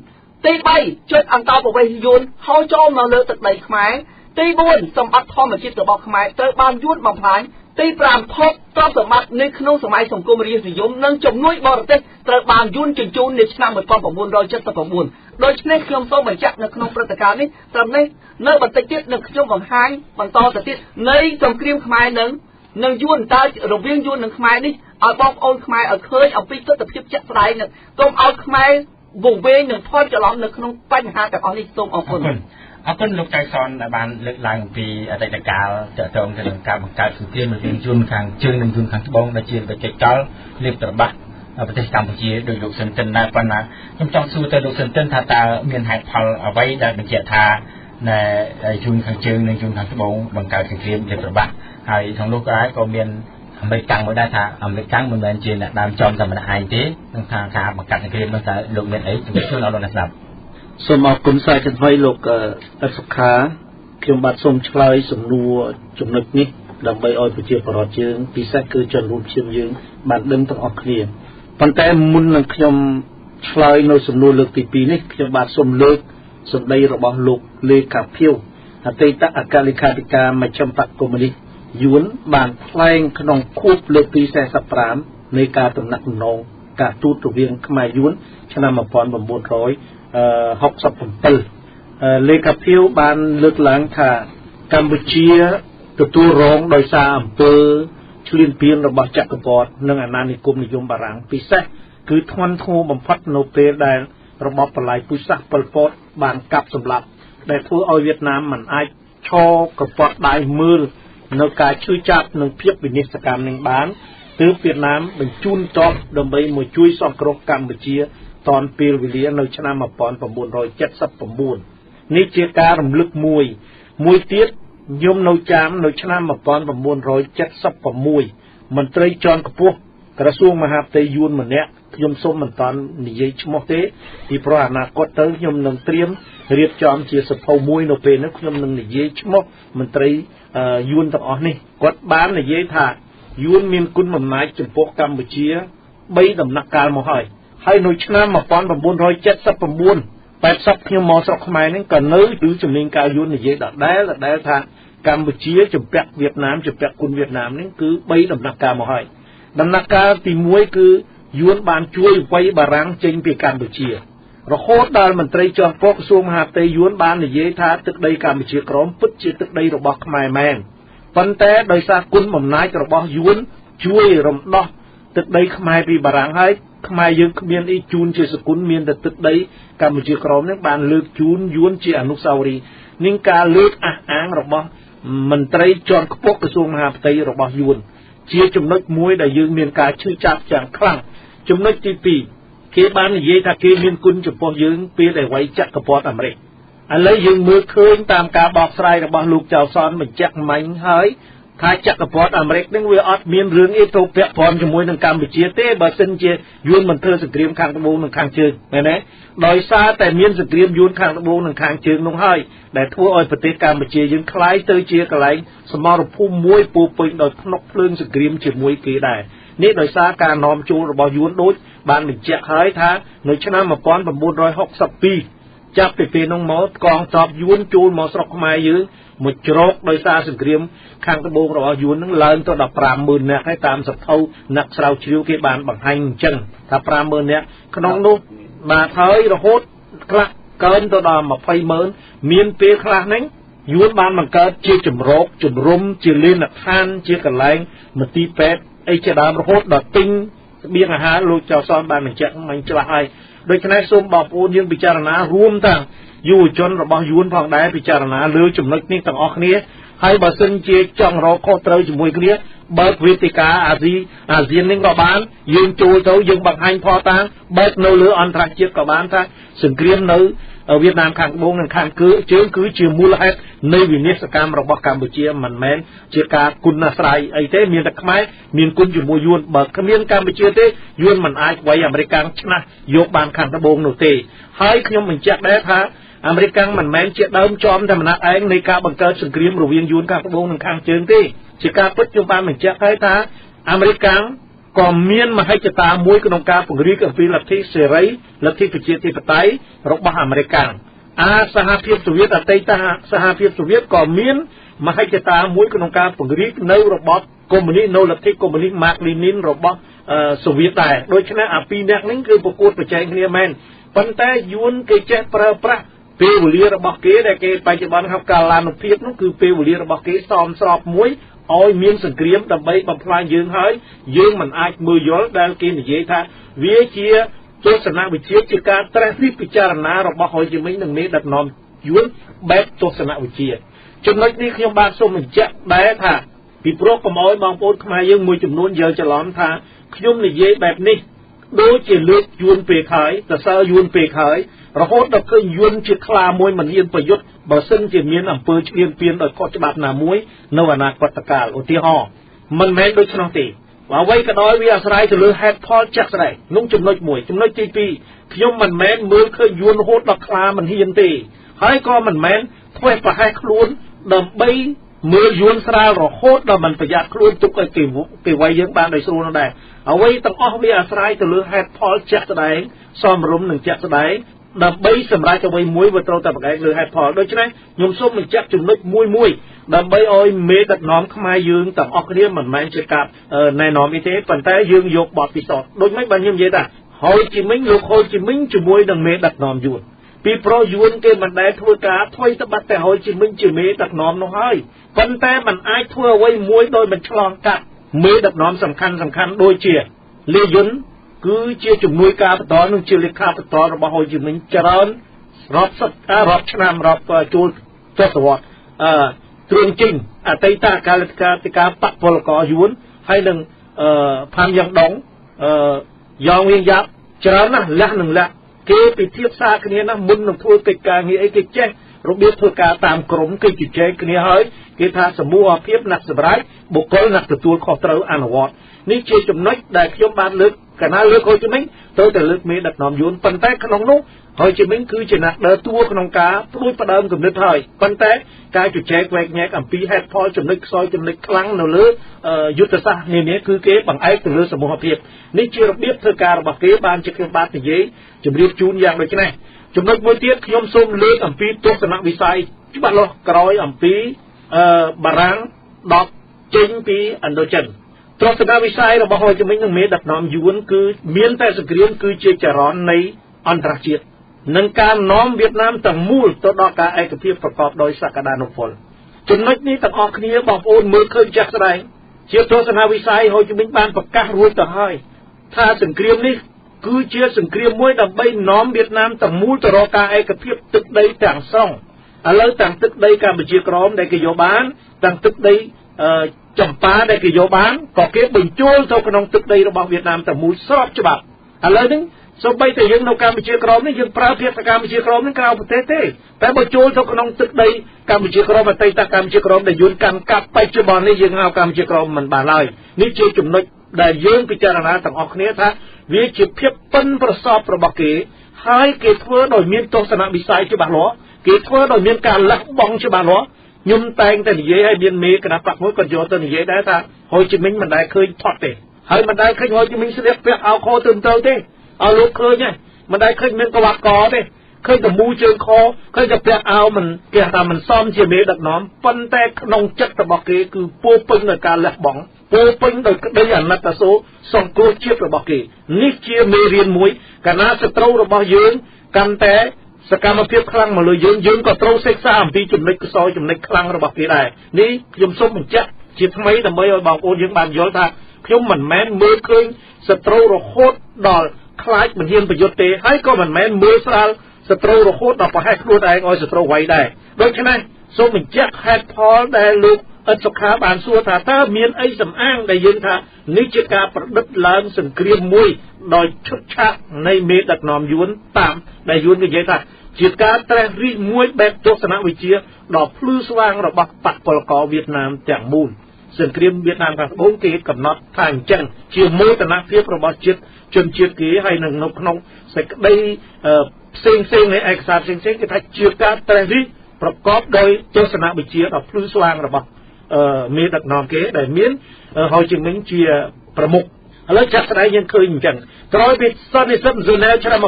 ទី3ជួយអន្តោប្រវេសន៍យួនហោចចូលមកលើទឹកដីខ្មែរទី4សម្បត្តិធម្មជាតិរបស់ខ្មែរត្រូវបានយួនបំផ្លាញទី5ភពទ្រព្យសម្បត្តិនៅក្នុងសម័យសង្គមរាស្ត្រនិយមនិងជំនួយបរទេសត្រូវបានយួនជញ្ជូននៅឆ្នាំ1979ដូច្នេះខ្ញុំសូមបញ្ជាក់នៅក្នុងព្រឹត្តិការណ៍នេះត្រឹមនេះនៅបន្តិចទៀតនឹងខ្ញុំបង្ហាញបន្តទៅទៀតនៃសង្គ្រាមខ្មែរនឹងយួនតើរវាងយួននិងខ្មែរនេះឲ្យបងប្អូនខ្មែរឲ្យឃើញអំពីទស្សនវិជ្ជាជាក់ស្ដែងកុំឲ្យខ្មែរវង្វេងនិងថយច្រឡំនៅក្នុងបញ្ហាទាំងអស់នេះសូមអរគុណអរគុណលោកចៅសនដែលបានលើកឡើងអំពីអតីតកាលទាក់ទងទៅនឹងការបង្កើតសង្គ្រាមរវាងយួនខាងជើងនិងយួនខាងត្បូងដែលជាបច្ចេកទេសលេបត្របាក់ប្រទេសកម្ពុជាដោយលោកស៊ិនតិនដែរប៉ុន្តែខ្ញុំចង់សួរទៅលោកស៊ិនតិនថាតើមានហេតុផលអ្វីដែលបញ្ជាក់ថាយួនខាងជើងនិងយួនខាងត្បូងបង្កើតសង្គ្រាមលេបត្របាក់ហើយក្នុងនោះក៏មានអាមេរិកមួយដែរថាអាមេរិកមិនមែនជាអ្នកដើមចំតែម្នាក់ឯងទេនឹងថាការបង្កើតសង្គ្រាមនោះតើលោកមានអីជំនួយដល់លោកអ្នកស្ដាប់សូមអរគុណសាជាថ្មីលោកអសុខាខ្ញុំបាទសូមឆ្លើយសំណួរចំណុចនេះ ដើម្បីឲ្យប្រជាពលរដ្ឋយើងពិសេសគឺជនរួមឈាមយើងបានដឹងទាំងអស់គ្នាប៉ុន្តែមុននឹងខ្ញុំឆ្លើយនៅសំណួរលើកទី2នេះខ្ញុំបាទសូមលើកសម្ដីរបស់លោកលេខាភៀវអតីតអគ្គលេខាធិការមជ្ឈិមបក្សកុម្មុយនីសយួនបានថ្លែងក្នុងខួបលើកទី45នៃការតំណាក់តំណងការទូតរវាងខ្មែរយួនឆ្នាំ1967លេខាភៀវបានលើកឡើងថាកម្ពុជាទទួលរងដោយសារអំពើឈ្លានពានរបស់ចក្រពត្តិនិងអាណានិគមនិយមបារាំងពិសេសគឺធ្ងន់ធ្ងរបំផុតនៅពេលដែលរបបបល្ល័យពូជសាសន៍ប៉ុល ពតបានកាប់សម្លាប់ដែលធ្វើឲ្យវៀតណាមមិនអាចឈរកពាត់ដៃមើលនៅការឈឺចាប់និងភាពវិនិស្សកម្មនឹងបានទើបវៀតណាមបញ្ជូនទ័ពដើម្បីមកជួយសង្គ្រោះកម្ពុជាតាន់ពេលវេលានៅឆ្នាំ1979នេះជាការរំលឹកមួយទៀតខ្ញុំនៅចាមនៅឆ្នាំ1976មន្ត្រីជាន់ខ្ពស់ក្រសួងមហាផ្ទៃយួនម្នាក់ខ្ញុំសូមមិនតាន់និយាយឈ្មោះទេពីព្រោះអនាគតទៅខ្ញុំនឹងត្រៀមរៀបចំជាសភៅមួយនៅពេលនេះខ្ញុំនឹងនិយាយឈ្មោះមន្ត្រីយួនទាំងអស់នេះគាត់បាននិយាយថាយួនមានគុណបំណាច់ចំពោះកម្ពុជា3ដំណាក់កាលមកហើយនៅឆ្នាំ1979 80ខ្ញុំមកស្រុកខ្មែរហ្នឹងក៏នៅគឺជំនាញការយួននិយាយដដែលថាកម្ពុជាជំពាក់វៀតណាមជំពាក់គុណវៀតណាមនេះគឺ3ដំណាក់កាលមកហើយដំណាក់កាលទី1គឺយួនបានជួយវាយបារាំងចេញពីកម្ពុជារហូតដល់មន្ត្រីជាន់ខ្ពស់ក្រសួងមហាផ្ទៃយួនបាននិយាយថាទឹកដីកម្ពុជាក្រមពិតជាទឹកដីរបស់ខ្មែរមែនប៉ុន្តែដោយសារគុណបំណាច់របស់យួនជួយរំដោះទឹកដីខ្មែរពីបារាំងហើយខ្មែរយើងគ្មានអីជូនជាសគុណមានតែទឹកដីកម្ពុជាក្រមនឹងបានលើកជូនយួនជាអនុស្សាវរីយ៍នឹងការលើកអះអាងរបស់មន្ត្រីជាន់ខ្ពស់ក្រសួងមហាផ្ទៃរបស់យួនជាចំណុចមួយដែលយើងមានការឈឺចាប់យ៉ាងខ្លាំងចំណុចទី2គេបាននិយាយថាគេមានគុណចំពោះយើងពេលដែលវាយចក្រពត្តិអាមេរិកឥឡូវយើងមើលឃើញតាមការបកស្រាយរបស់លោកចៅសនបញ្ជាក់មិញហើយថាចក្រពត្តិអាមេរិកនឹងវាអត់មានរឿងអីទៅពាក់ព័ន្ធជាមួយនឹងកម្ពុជាទេបើសិនជាយួនមិនធ្វើសង្គ្រាមខាងត្បូងនិងខាងជើងមែនទេដោយសារតែមានសង្គ្រាមយួនខាងត្បូងនិងខាងជើងនោះហើយដែលធ្វើឲ្យប្រទេសកម្ពុជាយើងคล้ายទៅជាកន្លែងសមរភូមិមួយពោពេញដោយភ្នក់ភ្លើងសង្គ្រាមជាមួយគេដែរនេះដោយសារការនាំចូលរបស់យួនដូចបានបញ្ជាក់ហើយថានៅឆ្នាំ1962ចាប់ពីពេលនោះមកកងទ័ពយួនចូលមកស្រុកខ្មែរយើងមួយជ្រកដោយសារសង្គ្រាមខាងត្បូងរបស់យួននឹងឡើងទៅដល់ 50,000 នាក់ហើយតាមសភៅអ្នកស្រាវជ្រាវគេបានបង្ហាញអញ្ចឹងថា 50,000 នាក់ក្នុងនោះបាទហើយរហូតខ្លះកើនទៅដល់ 20,000 មានពេលខ្លះហ្នឹងយួនបានបង្កើតជាចម្រោកជំរុំជាលេនដ្ឋានជាកន្លែងមន្ទីរពេទ្យអីជាដើមរហូតដល់ទិញស្បៀងអាហារលោកចៅសនបានបញ្ជាក់មិញខ្លះហើយដូច្នេះសូមបងប្អូនយើងពិចារណារួមទាំងយុវជនរបស់យួនផងដែរពិចារណាលើចំណុចនេះទាំងអស់គ្នាហើយបើសិនជាចង់រកខុសត្រូវជាមួយគ្នាបើកវេទិកាអាស៊ាននេះក៏បានយើងចូលទៅយើងបង្ហាញផតតាំងបើកនៅលើអន្តរជាតិក៏បានថាសង្គ្រាមនៅវៀតណាមខាងត្បូងនិងខាងជើងគឺជាមូលហេតុនៃវិនាសកម្មរបស់កម្ពុជាមិនមែនជាការគុណអាស្រ័យអីទេមានតែខ្មែរមានគុណជាមួយយួនបើគ្មានកម្ពុជាទេយួនមិនអាចវាយអាមេរិកឆ្នះយកបានខាងត្បូងនោះទេហើយខ្ញុំបញ្ជាក់ដែរថាអាមេរិកមិនមែនជាដើមចំតែម្នាក់ឯងនៃការបង្កើតសង្គ្រាមរវាងយួនខាងត្បូងនិងខាងជើងទេជាការពិតខ្ញុំបានបញ្ជាក់ហើយថាអាមេរិកក៏មានមហិច្ឆតាមួយក្នុងការពង្រីកអំពីលទ្ធិសេរីលទ្ធិប្រជាធិបតេយ្យរបស់អាមេរិកសហភាពសូវៀតអតីតសហភាពសូវៀតក៏មានមហិច្ឆតាមួយក្នុងការពង្រីកនៅរបបកុម្មុយនីសនៅលទ្ធិកុម្មុយនីសម៉ាក់លីនីនរបស់សូវៀតដែរដូច្នេះអាពីរនាក់នេះគឺប្រកួតប្រជែងគ្នាមែនប៉ុន្តែយួនគេចេះប្រើប្រាស់ពេលវេលារបស់គេដែលគេបច្ចុប្បន្នហៅកាលានុភាពនោះគឺពេលវេលារបស់គេសមស្របមួយឲ្យមានសង្គ្រាមដើម្បីបំផ្លាញយើងហើយយើងមិនអាចមើលយល់ដែលគេនិយាយថាវាជាទស្សនវិជ្ជាជាការត្រិះរិះពិចារណារបស់ហូជីមិញនិងមេដឹកនាំយួនបែបទស្សនវិជ្ជាចំណុចនេះខ្ញុំបានសូមបញ្ជាក់ដែរថាពីព្រោះកុំឲ្យបងប្អូនខ្មែរយើងមួយចំនួនយល់ច្រឡំថាខ្ញុំនិយាយបែបនេះដូចជាលើកយួនពេកហើយសរសើរយួនពេកហើយរហូតដល់ឃើញយួនជាខ្លាមួយមិនហ៊ានប្រយុទ្ធបើសិនជាមានអំពើឈ្លានពានដោយខុសច្បាប់ណាមួយនៅអនាគតកាលឧទាហរណ៍មិនមែនដូច្នោះទេអ្វីក៏ដោយវាអាស្រ័យទៅលើហេតុផលជាក់ស្ដែងនោះចំណុចមួយចំណុចទី2ខ្ញុំមិនមែនមើលឃើញយួនរហូតដល់ខ្លាមិនហ៊ានទេហើយក៏មិនមែនធ្វេសប្រហែសខ្លួនដើម្បី មើលយួនស្រាលរហូតដល់មិនប្រយ័ត្នខ្លួនទុកឲ្យគេវាយយើងបានដោយស្រួលនោះដែរអ្វីទាំងអស់វាអាស្រ័យទៅលើហេតុផលជាក់ស្ដែងសមរម្យនិងជាក់ស្ដែងដើម្បីសម្រេចអ្វីមួយវាត្រូវតែប្រកែកលើហេតុផលដូច្នេះខ្ញុំសូមបញ្ជាក់ចំណុចមួយដើម្បីឲ្យមេដឹកនាំខ្មែរយើងទាំងអស់គ្នាមិនមែនជាការណែនាំអីទេប៉ុន្តែយើងយកបទពិសោធន៍ដូចមិនបានខ្ញុំនិយាយថាហូជីមិញលោកហូជីមិញជាមួយនឹងមេដឹកនាំយួនពីព្រោះយួនគេមិនដែលធ្វើការថ្មីត្បិតតែហូជីមិញជាមេដឹកនាំនោះហើយប៉ុន្តែมันអាចធ្វើអ្វីមួយដោយមិនឆ្លងកាត់មេដឹកនាំសំខាន់ដូចជាលេយុនគឺជាជំនួយការបន្តនិងជាលេខាបន្តរបស់ហូជីមិញច្រើនរាប់ឆ្នាំរាប់ជួលទសវត្សទ្រង់ជីងអតីតកាលតិកាបពលករយួនហើយនឹងផាំយ៉ាងដងយ៉ងវៀងយ៉ាប់ច្រើនណាស់លះនឹងលះគេពិភាក្សាគ្នាណាមុននឹងធ្វើកិច្ចការងារអីគេចេះរបៀបធ្វើការតាមក្រុមគេជជែកគ្នាហើយគេថាសមូហភាពអ្នកសម្រាប់បុគ្គលអ្នកទទួលខុសត្រូវអនុវត្តនេះជាចំណុចដែលខ្ញុំបានលើកកណាលើកហូជីមិញទៅតែលើកមេដឹកនាំយួនប៉ុន្តែក្នុងនោះហូជីមិញគឺជាអ្នកដើរតួក្នុងការព្រួយផ្ដើមគំនិតហើយប៉ុន្តែការជជែកវែកញែកអំពីហេតុផលចំណុចខ្សោយចំណុចខ្លាំងនៅលើយុទ្ធសាស្ត្រនេះគឺគេបង្អែកទៅលើសមូហភាពនេះជារបៀបធ្វើការរបស់គេបានជាខ្ញុំបាទនិយាយជម្រាបជូនយ៉ាងដូចនេះចំណុចមួយទៀតខ្ញុំសូមលើកអំពីទស្សនវិស័យច្បាស់លាស់ក្រោយអំពីបារាំងដកចេញពីឥណ្ឌូចិនទស្សនវិស័យរបស់ហូជីមិញនិងមេដឹកនាំយួនគឺមានតែសង្គ្រាមគឺជាចរន្តនៃអន្តរជាតិនឹងការនាំវៀតណាមទាំងមូលទៅដល់ការឯកភាពប្រកបដោយសក្តានុពលចំណុចនេះទាំងអស់គ្នាបងប្អូនមើលឃើញចាស់ស្ដែងជាទស្សនវិស័យហូជីមិញបានប្រកាសរួចទៅហើយថាសង្គ្រាមនេះគឺជាសង្គ្រាមមួយដើម្បីនាំវៀតណាមទាំងមូលទៅរកការឯកភាពទឹកដីទាំងស្រុងឥឡូវទាំងទឹកដីកម្ពុជាក្រមដែលគេយកបានទាំងទឹកដីចម្ប៉ាដែលគេយកបានក៏គេបញ្ចូលទៅក្នុងទឹកដីរបស់វៀតណាមទាំងមូលស្របច្បាប់ឥឡូវនេះសូម្បីតែយើងនៅកម្ពុជាក្រមនេះយើងប្រើភាសាកម្ពុជាក្រមនឹងក្រៅប្រទេសទេតែបើចូលទៅក្នុងទឹកដីកម្ពុជាក្រមអតីតកម្ពុជាក្រមដែលយួនកាន់កាប់បច្ចុប្បន្ននេះយើងហៅកម្ពុជាក្រមមិនបានឡើយនេះជាចំណុចដែលយើងពិចារណាទាំងអស់គ្នាថាវាជាភាពប៉ិនប្រសពរបស់គេហើយគេធ្វើដោយមានទស្សនវិស័យច្បាស់លាស់គេធ្វើដោយមានការលះបង់ច្បាស់លាស់ខ្ញុំតែងតែនិយាយឲ្យមានមេគណៈបកមួយក៏យកទៅនិយាយដែរថាហូជីមិញមិនដែលឃើញផុតទេហើយមិនដែលឃើញហូជីមិញស្លៀកពាក់អាវខោទៅទេឲ្យលោកឃើញហ្នឹងមិនដែលឃើញមានកង្វះកទេឃើញតែមូជើងខឃើញតែពាក់អាវមិនគេថាមិនសមជាមេដឹកនាំប៉ុន្តែក្នុងចិត្តរបស់គេគឺពោពេញដោយការលះបង់ពោពេញដោយក្តីអាណិតអាសូរសង្គ្រោះជាតិរបស់គេនេះជាមេរៀនមួយកាលណាសត្រូវរបស់យើងកាន់តែសកម្មភាពខ្លាំងមកលើយើងក៏ត្រូវសិក្សាអំពីចំណុចខ្សោយចំណុចខ្លាំងរបស់គេដែរនេះខ្ញុំសូមបញ្ជាក់ជាថ្មីដើម្បីឲ្យបងប្អូនយើងបានយល់ថាខ្ញុំមិនមែនមើលឃើញសត្រូវរហូតដល់ខ្លាចមិនហ៊ានប្រយុទ្ធទេហើយក៏មិនមែនមើលស្រាលសត្រូវរហូតដល់ប្រហែសខ្លួនឯងឲ្យសត្រូវវាយដែរដូច្នេះសូមបញ្ជាក់ហេតុផលដែលលោកអិតសុខាបានសួរថាតើមានអីសំអាងដែលយើងថានេះជាការប្រឌិតឡើងសង្គ្រាមមួយដោយឈុតឆាកនៃមេដឹកនាំយួនតាមដែលយួននិយាយថាជាការត្រេះរិះមួយបែបទស្សនវិជ្ជាដ៏ភ្លឺស្វាងរបស់បកពលករវៀតណាមទាំងមូលសង្គ្រាមវៀតណាមខាងត្បូងគេកំណត់ថាអញ្ចឹងជាមោទនភាពរបស់ជនជាតិគេហើយនៅក្នុងសេចក្តីផ្សេងនៃឯកសារផ្សេងគេថាជាការត្រេះរិះប្រកបដោយទស្សនវិជ្ជាដ៏ភ្លឺស្វាងរបស់មេដឹកនាំគេដែលមានហូជីមិញជាប្រមុខឥឡូវចាក់ស្ដែងយើងឃើញអញ្ចឹងក្រោយពីសន្និសីទហ្សឺណែវឆ្នាំ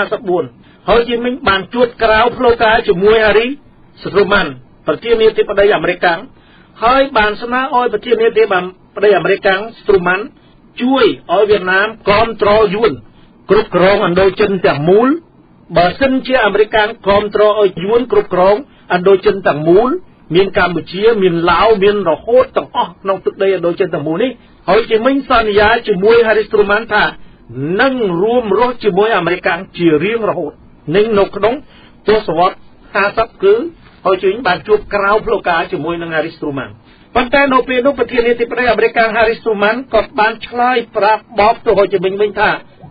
1954ហូជីមិញបានជួបក្រាវផ្លូវការជាមួយហារីសទ្រូម៉ាន់ប្រធានាធិបតីអាមេរិកហើយបានស្នើឲ្យប្រធានាធិបតីអាមេរិកសទ្រូម៉ាន់ជួយឲ្យវៀតណាមគ្រប់គ្រងយួនគ្រប់គ្រងឥណ្ឌូចិនទាំងមូលបើសិនជាអាមេរិកគ្រប់គ្រងឲ្យយួនគ្រប់គ្រងឥណ្ឌូចិនទាំងមូលមានកម្ពុជាមានឡាវមានរហូតទាំងអស់ក្នុងទឹកដីឥណ្ឌូចិនទាំងមូលនេះហើយជាមិញសន្យាជាមួយហារីសទ្រូម៉ាន់ថានឹងរួមរស់ជាមួយអាមេរិកជារៀងរហូតនឹងនៅក្នុងទសវត្ស50គឺហើយជាបានជួបក្រាវផ្លូវការជាមួយនឹងហារីសទ្រូម៉ាន់ប៉ុន្តែនៅពេលនោះប្រធានាធិបតីអាមេរិកហារីសទ្រូម៉ាន់ក៏បានឆ្លើយប្រាប់បបទៅហូជីមិញវិញថា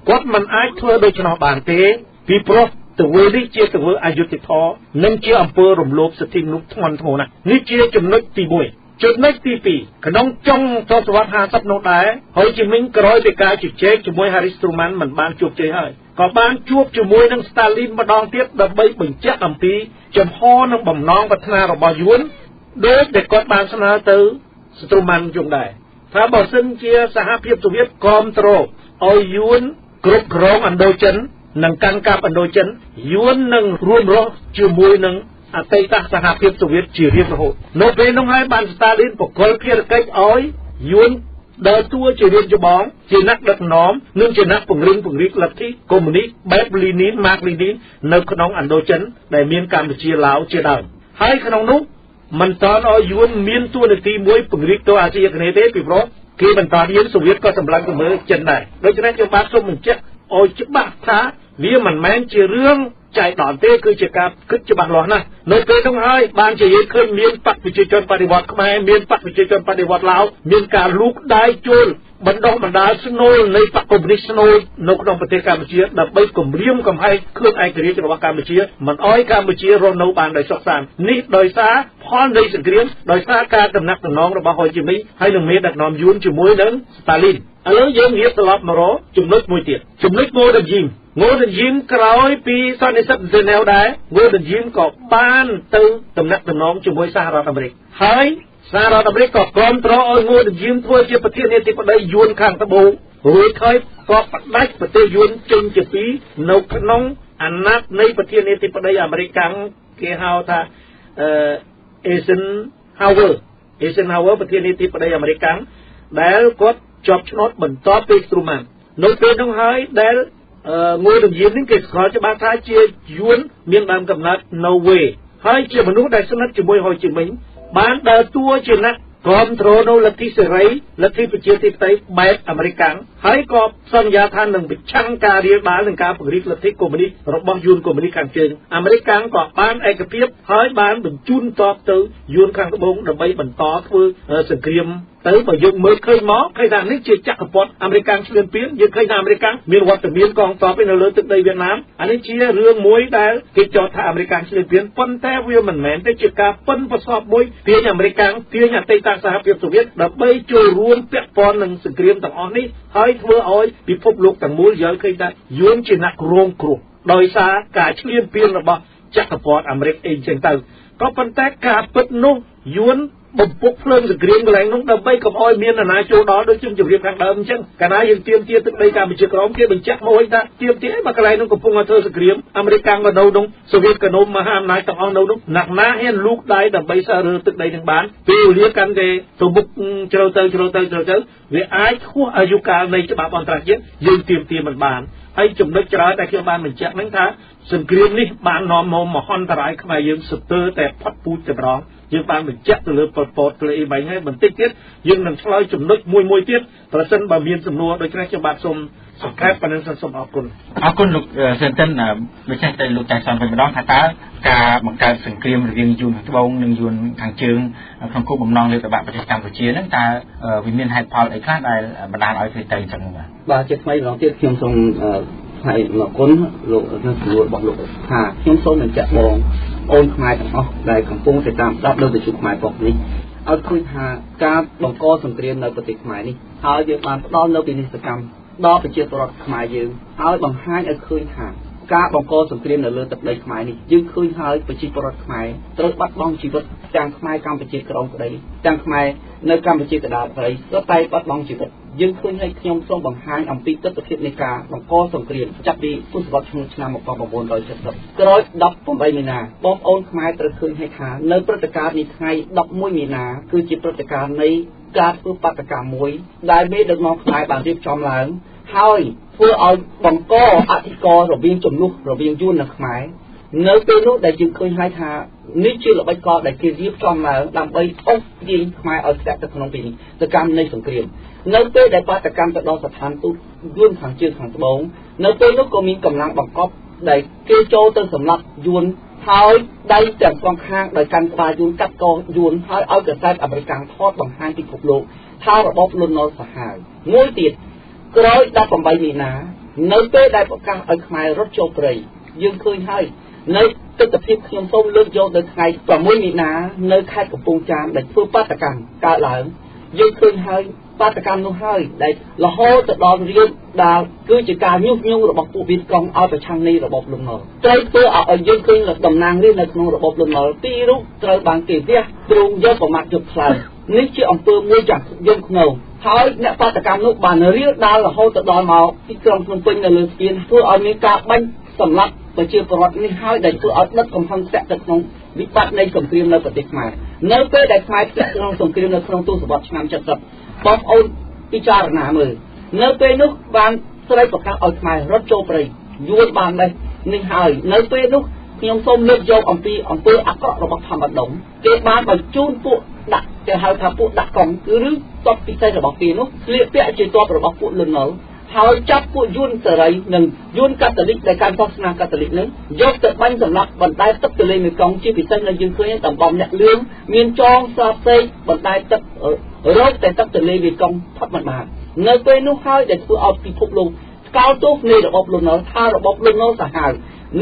គាត់មិនអាចធ្វើដូច្នោះបានទេពីព្រោះទង្វើនេះជាទង្វើអយុត្តិធម៌និងជាអំពើរំលោភសិទ្ធិមនុស្សធ្ងន់ធ្ងរណាស់នេះជាចំណុចទី1ចំណុចទី2ក្នុងចុងទសវត្ស50នោះដែរហូជីមិញក្រោយពីការជជែកជាមួយហារីសទ្រូម៉ាន់មិនបានជោគជ័យហើយក៏បានជួបជាមួយនឹងស្តាលីនម្ដងទៀតដើម្បីបញ្ជាក់អំពីចំហនិងបំណងប្រាថ្នារបស់យួន ដូចដែលគាត់បានស្នើទៅសត្រុម៉ាន់យងដែរថាបើសិនជាសហភាពសូវៀតគ្រប់គ្រងឲ្យយួនគ្រប់គ្រងឥណ្ឌូចិននិងកាន់កាប់ឥណ្ឌូចិនយួននឹងរួមរស់ជាមួយនឹងអតីតសហភាពសូវៀតជារៀងរហូតនៅពេលនោះហើយបានស្តាលីនបកគលភារកិច្ចឲ្យយួនដើរតួជារាជច្បងជាអ្នកដឹកនាំនិងជាអ្នកពង្រឹងលទ្ធិកុម្មុយនីសបែបលីនីនម៉ាក់លីនីននៅក្នុងឥណ្ឌូចិនដែលមានកម្ពុជាឡាវជាដើមហើយក្នុងនោះមិនតន់ឲ្យយួនមានតួនាទីមួយពង្រីកទៅអាស៊ីអាគ្នេយ៍ទេពីព្រោះគេបន្តយើងសូវៀតក៏សម្លឹងទៅមើលចិនដែរដូច្នេះខ្ញុំបាទសូមបញ្ជាក់ឲ្យច្បាស់ថាវាមិនមែនជារឿងចៃដន្យទេគឺជាការគិតច្បាស់លាស់ណាស់នៅពេលនោះហើយបានជាយើងឃើញមានបកប្រជាជនបដិវត្តខ្មែរមានបកប្រជាជនបដិវត្តឡាវមានការលូកដៃចូលបណ្ដោះបណ្ដាលស្នូលនៃបកកុម្មុយនីសស្នូលនៅក្នុងប្រទេសកម្ពុជាដើម្បីគម្រាមកំហែងខ្លួនឯករាជ្យរបស់កម្ពុជាមិនអោយកម្ពុជារស់នៅបានដោយសុខសាន្តនេះដោយសារផលនៃសង្គ្រាមដោយសារការដំណាក់ដំណងរបស់ហូជីមីហើយនឹងមេដឹកនាំយួនជាមួយនឹងស្តាលីនឥឡូវយើងងាកត្រឡប់មករកចំណុចមួយទៀតចំណុចNgô Đình Diêmក្រោយពីសន្និសីទហ្សឺណែវដែរNgô Đình Diêmក៏បានទៅដំណាក់ដំណងជាមួយសហរដ្ឋអាមេរិកហើយសហរដ្ឋអាមេរិកក៏គ្រប់គ្រងឲ្យNgô Đình Diêmធ្វើជាប្រធានាធិបតីយួនខាងត្បូងរួចហើយក៏ផ្ដាច់ប្រទេសយួនចេញជាពីរនៅក្នុងអាណត្តិនៃប្រធានាធិបតីអាមេរិកគេហៅថាEisenhowerប្រធានាធិបតីអាមេរិកដែលគាត់ជាប់ឆ្នោតបន្ទាប់ពីទ្រូម៉ាន់នៅពេលនោះហើយដែលNgô Đình Diêmនេះគេស្គាល់ច្បាស់ថាជាយួនមានដើមកំណើតនៅវេហើយជាមនុស្សដែលស្និទ្ធជាមួយហូជីមិញបានដើរតួជាអ្នកគ្រប់គ្រងនៅលទ្ធិសេរីលទ្ធិប្រជាធិបតេយ្យបែបអាមេរិកហើយក៏សន្យាថានឹងប្រឆាំងការរាលដាលនិងការពង្រីកលទ្ធិកុម្មុយនីសរបស់យួនកុម្មុយនីសខាងជើងអាមេរិកក៏បានឯកភាពហើយបានបញ្ជូនទ័ពទៅយួនខាងត្បូងដើម្បីបន្តធ្វើសង្គ្រាមទៅបើយើងមើលឃើញមកឃើញថានេះជាចក្រពត្តិអាមេរិកឈ្លានពានយើងឃើញថាអាមេរិកមានវត្តមានកងទ័ពនៅលើទឹកដីវៀតណាមអានេះជារឿងមួយដែលគេចោទថាអាមេរិកឈ្លានពានប៉ុន្តែវាមិនមែនទេជាការប៉ិនប្រសពមួយទាញអាមេរិកទាញអតីតសហភាពសូវៀតដើម្បីចូលរួមពាក់ព័ន្ធនឹងសង្គ្រាមទាំងអស់នេះហើយធ្វើឲ្យពិភពលោកទាំងមូលយល់ឃើញថាយួនជាអ្នករងគ្រោះដោយសារការឈ្លានពានរបស់ចក្រពត្តិអាមេរិកអីចឹងទៅក៏ប៉ុន្តែការពិតនោះយួនបំពុកភ្លើងសង្គ្រាមកន្លែងនោះដើម្បីកុំឲ្យមាននរណាចូលដល់ដូចជាជំរាបខាងដើមអញ្ចឹងកាលណាយើងទាមទារទឹកដីកម្ពុជាក្រោមគេបញ្ជាក់មកថាទាមទារមកកន្លែងនោះកំពុងធ្វើសង្គ្រាមអាមេរិកក៏នៅនោះសូវៀតក៏នៅមហាអំណាចទាំងអស់នៅនោះណាក់ណាហ៊ានលូកដៃដើម្បីសើរើទឹកដីនឹងបានពេលវេលាកាន់តែទៅមុខជ្រៅទៅវាអាចខួសអាយុកាលនៃច្បាប់អន្តរជាតិយើងទាមទារមិនបានហើយចំណុចច្រើនដែលខ្ញុំបានបញ្ជាក់ហ្នឹងថាសង្គ្រាមនេះបាននាំមកមហន្តរាយខ្មែរយើងស្ទើរតែផុតពូជតែម្ដងយើងបានបញ្ជាក់ទៅលើប៉ុលពតទៅលើអីបែងហើយបន្តិចទៀតយើងនឹងឆ្លើយចំណុចមួយទៀតប្រសិនបើមានសំណួរដូចនេះខ្ញុំបាទសូមសង្ខេបប៉ុណ្ណឹងសូមអរគុណលោកសេនតិនដូចនេះតែលោកចែកសំវិញម្ដងថាតើការបង្កើតសង្គ្រាមរវាងយួនខាងត្បូងនិងយួនខាងជើងក្នុងគោលបំណងលើកបកប្រទេសកម្ពុជាហ្នឹងតើវាមានហេតុផលអីខ្លះដែលបណ្ដាលឲ្យធ្វើទៅអញ្ចឹងបាទជាថ្មីម្ដងទៀតខ្ញុំសូមហើយអរគុណលោកនឹងស្រួលរបស់លោកថាខ្ញុំសូមបញ្ជាក់បងអូនខ្មែរទាំងអស់ដែលកំពុងតែតាមស្ដាប់លើវិទ្យុខ្មែរប៉ុកនេះឲ្យឃើញថាការបង្កសង្គ្រាមនៅប្រទេសខ្មែរនេះហើយយើងបានផ្ដល់នៅពាណិជ្ជកម្មដល់ប្រជាពលរដ្ឋខ្មែរយើងហើយបង្ហាញឲ្យឃើញថាការបង្កសង្គ្រាមនៅលើទឹកដីខ្មែរនេះយើងឃើញហើយប្រជាពលរដ្ឋខ្មែរត្រូវបាត់បង់ជីវិតទាំងខ្មែរកម្ពុជាក្រមក្តីទាំងខ្មែរនៅកម្ពុជាកណ្ដាលក្តីក៏តែបាត់បង់ជីវិតយើងឃើញហើយខ្ញុំសូមបង្ហាញអំពីទស្សនវិជ្ជានៃការបង្កសង្គ្រាមចាប់ពីទសវត្សរ៍ឆ្នាំ1970ក្រោយ18មីនាបងប្អូនខ្មែរត្រូវឃើញហើយថានៅព្រឹត្តិការណ៍នេះថ្ងៃ11មីនាគឺជាព្រឹត្តិការណ៍នៃការធ្វើបាតកម្មមួយដែលមេដឹកនាំខ្មែរបានរៀបចំឡើងហើយធ្វើឲ្យបង្កអធិការរវាងចំនួនរវាងយួននិងខ្មែរនៅពេលនោះដែលយើងឃើញហើយថានេះជាល្បិចកលដែលគេរៀបចំឡើងដើម្បីអូសទាញខ្មែរឲ្យធ្លាក់ទៅក្នុងពេលនេះទៅកម្មនៃសង្គ្រាមនៅពេលដែលបាតកម្មទៅដល់ស្ថានទូតយួនខាងជើងខាងត្បូងនៅពេលនោះក៏មានកម្លាំងបង្កប់ដែលគេចូលទៅសម្លាប់យួនហើយដៃទាំងសងខាងដោយកាន់ក្បាលយួនកាត់កយួនហើយឲ្យកសែតអាមេរិកថតបង្ហាញពិភពលោកថារបបលន់នល់សាហាវមួយទៀតក្រោយ18មីនានៅពេលដែលប្រកាសឲ្យខ្មែររត់ចូលព្រៃយើងឃើញហើយនៅទស្សនវិជ្ជាខ្ញុំសូមលើកយកនៅថ្ងៃ6មីនានៅខេត្តកំពង់ចាមដែលធ្វើបាតកម្មកើតឡើង យើងឃើញហើយបាតកម្មនោះហើយដែលរហូតទៅដល់រៀបដែលគឺជាការញុះញង់របស់ពួកវៀតកុងឲ្យប្រឆាំងនៃរបបលន់នល់ត្រូវធ្វើឲ្យយើងឃើញតំណាងនេះនៅក្នុងរបបលន់នល់ពីររូបត្រូវបានគេវះទ្រង់យកប្រមាថយកខ្លាំងនេះជាអំពើមួយយ៉ាងយំខ្នងហើយអ្នកបាតកម្មនោះបានរៀបដាល់រហូតទៅដល់មកទីក្រុងភ្នំពេញនៅលើស្ពានធ្វើឲ្យមានការបាញ់សម្លាប់ប្រជាពលរដ្ឋនេះហើយដែលធ្វើឲ្យដិតកំហឹងធ្លាក់ទៅក្នុងវិបត្តិនៃសង្គ្រាមនៅប្រទេសខ្មែរនៅពេលដែលខ្មែរធ្លាក់ក្នុងសង្គ្រាមនៅក្នុងទសវត្សរ៍ឆ្នាំ70បងប្អូនពិចារណាមើលនៅពេលនោះបានស្រីប្រកាសឲ្យខ្មែររត់ចូលព្រៃយួនបាននេះហើយនៅពេលនោះខ្ញុំសូមលើកយកអំពីអំពើអាក្រក់របស់ធម្មដុំគេបានបញ្ជូនពួកដាក់គេហៅថាពួកដាក់កង់គឺឬតបពិសេសរបស់គេនោះស្លៀកពាក់ជាតបរបស់ពួកលន់នល់ហើយចាប់ពួកយួនសេរីនិងយួនកាតូលិកដែលកាន់សាសនាកាតូលិកនឹងយកទៅបាញ់សម្លាប់បណ្តែតទឹកទន្លេមេគង្គជាពិសេសនៅយើងឃើញតំបន់អ្នកលឿងមានចងសាបសេកបណ្តែតទឹករោគតែទឹកទន្លេមេគង្គផុតមិនបាននៅពេលនោះហើយដែលធ្វើឲ្យពិភពលោកស្កោតទោសនៃរបបលន់នល់ថារបបលន់នល់សាហាវ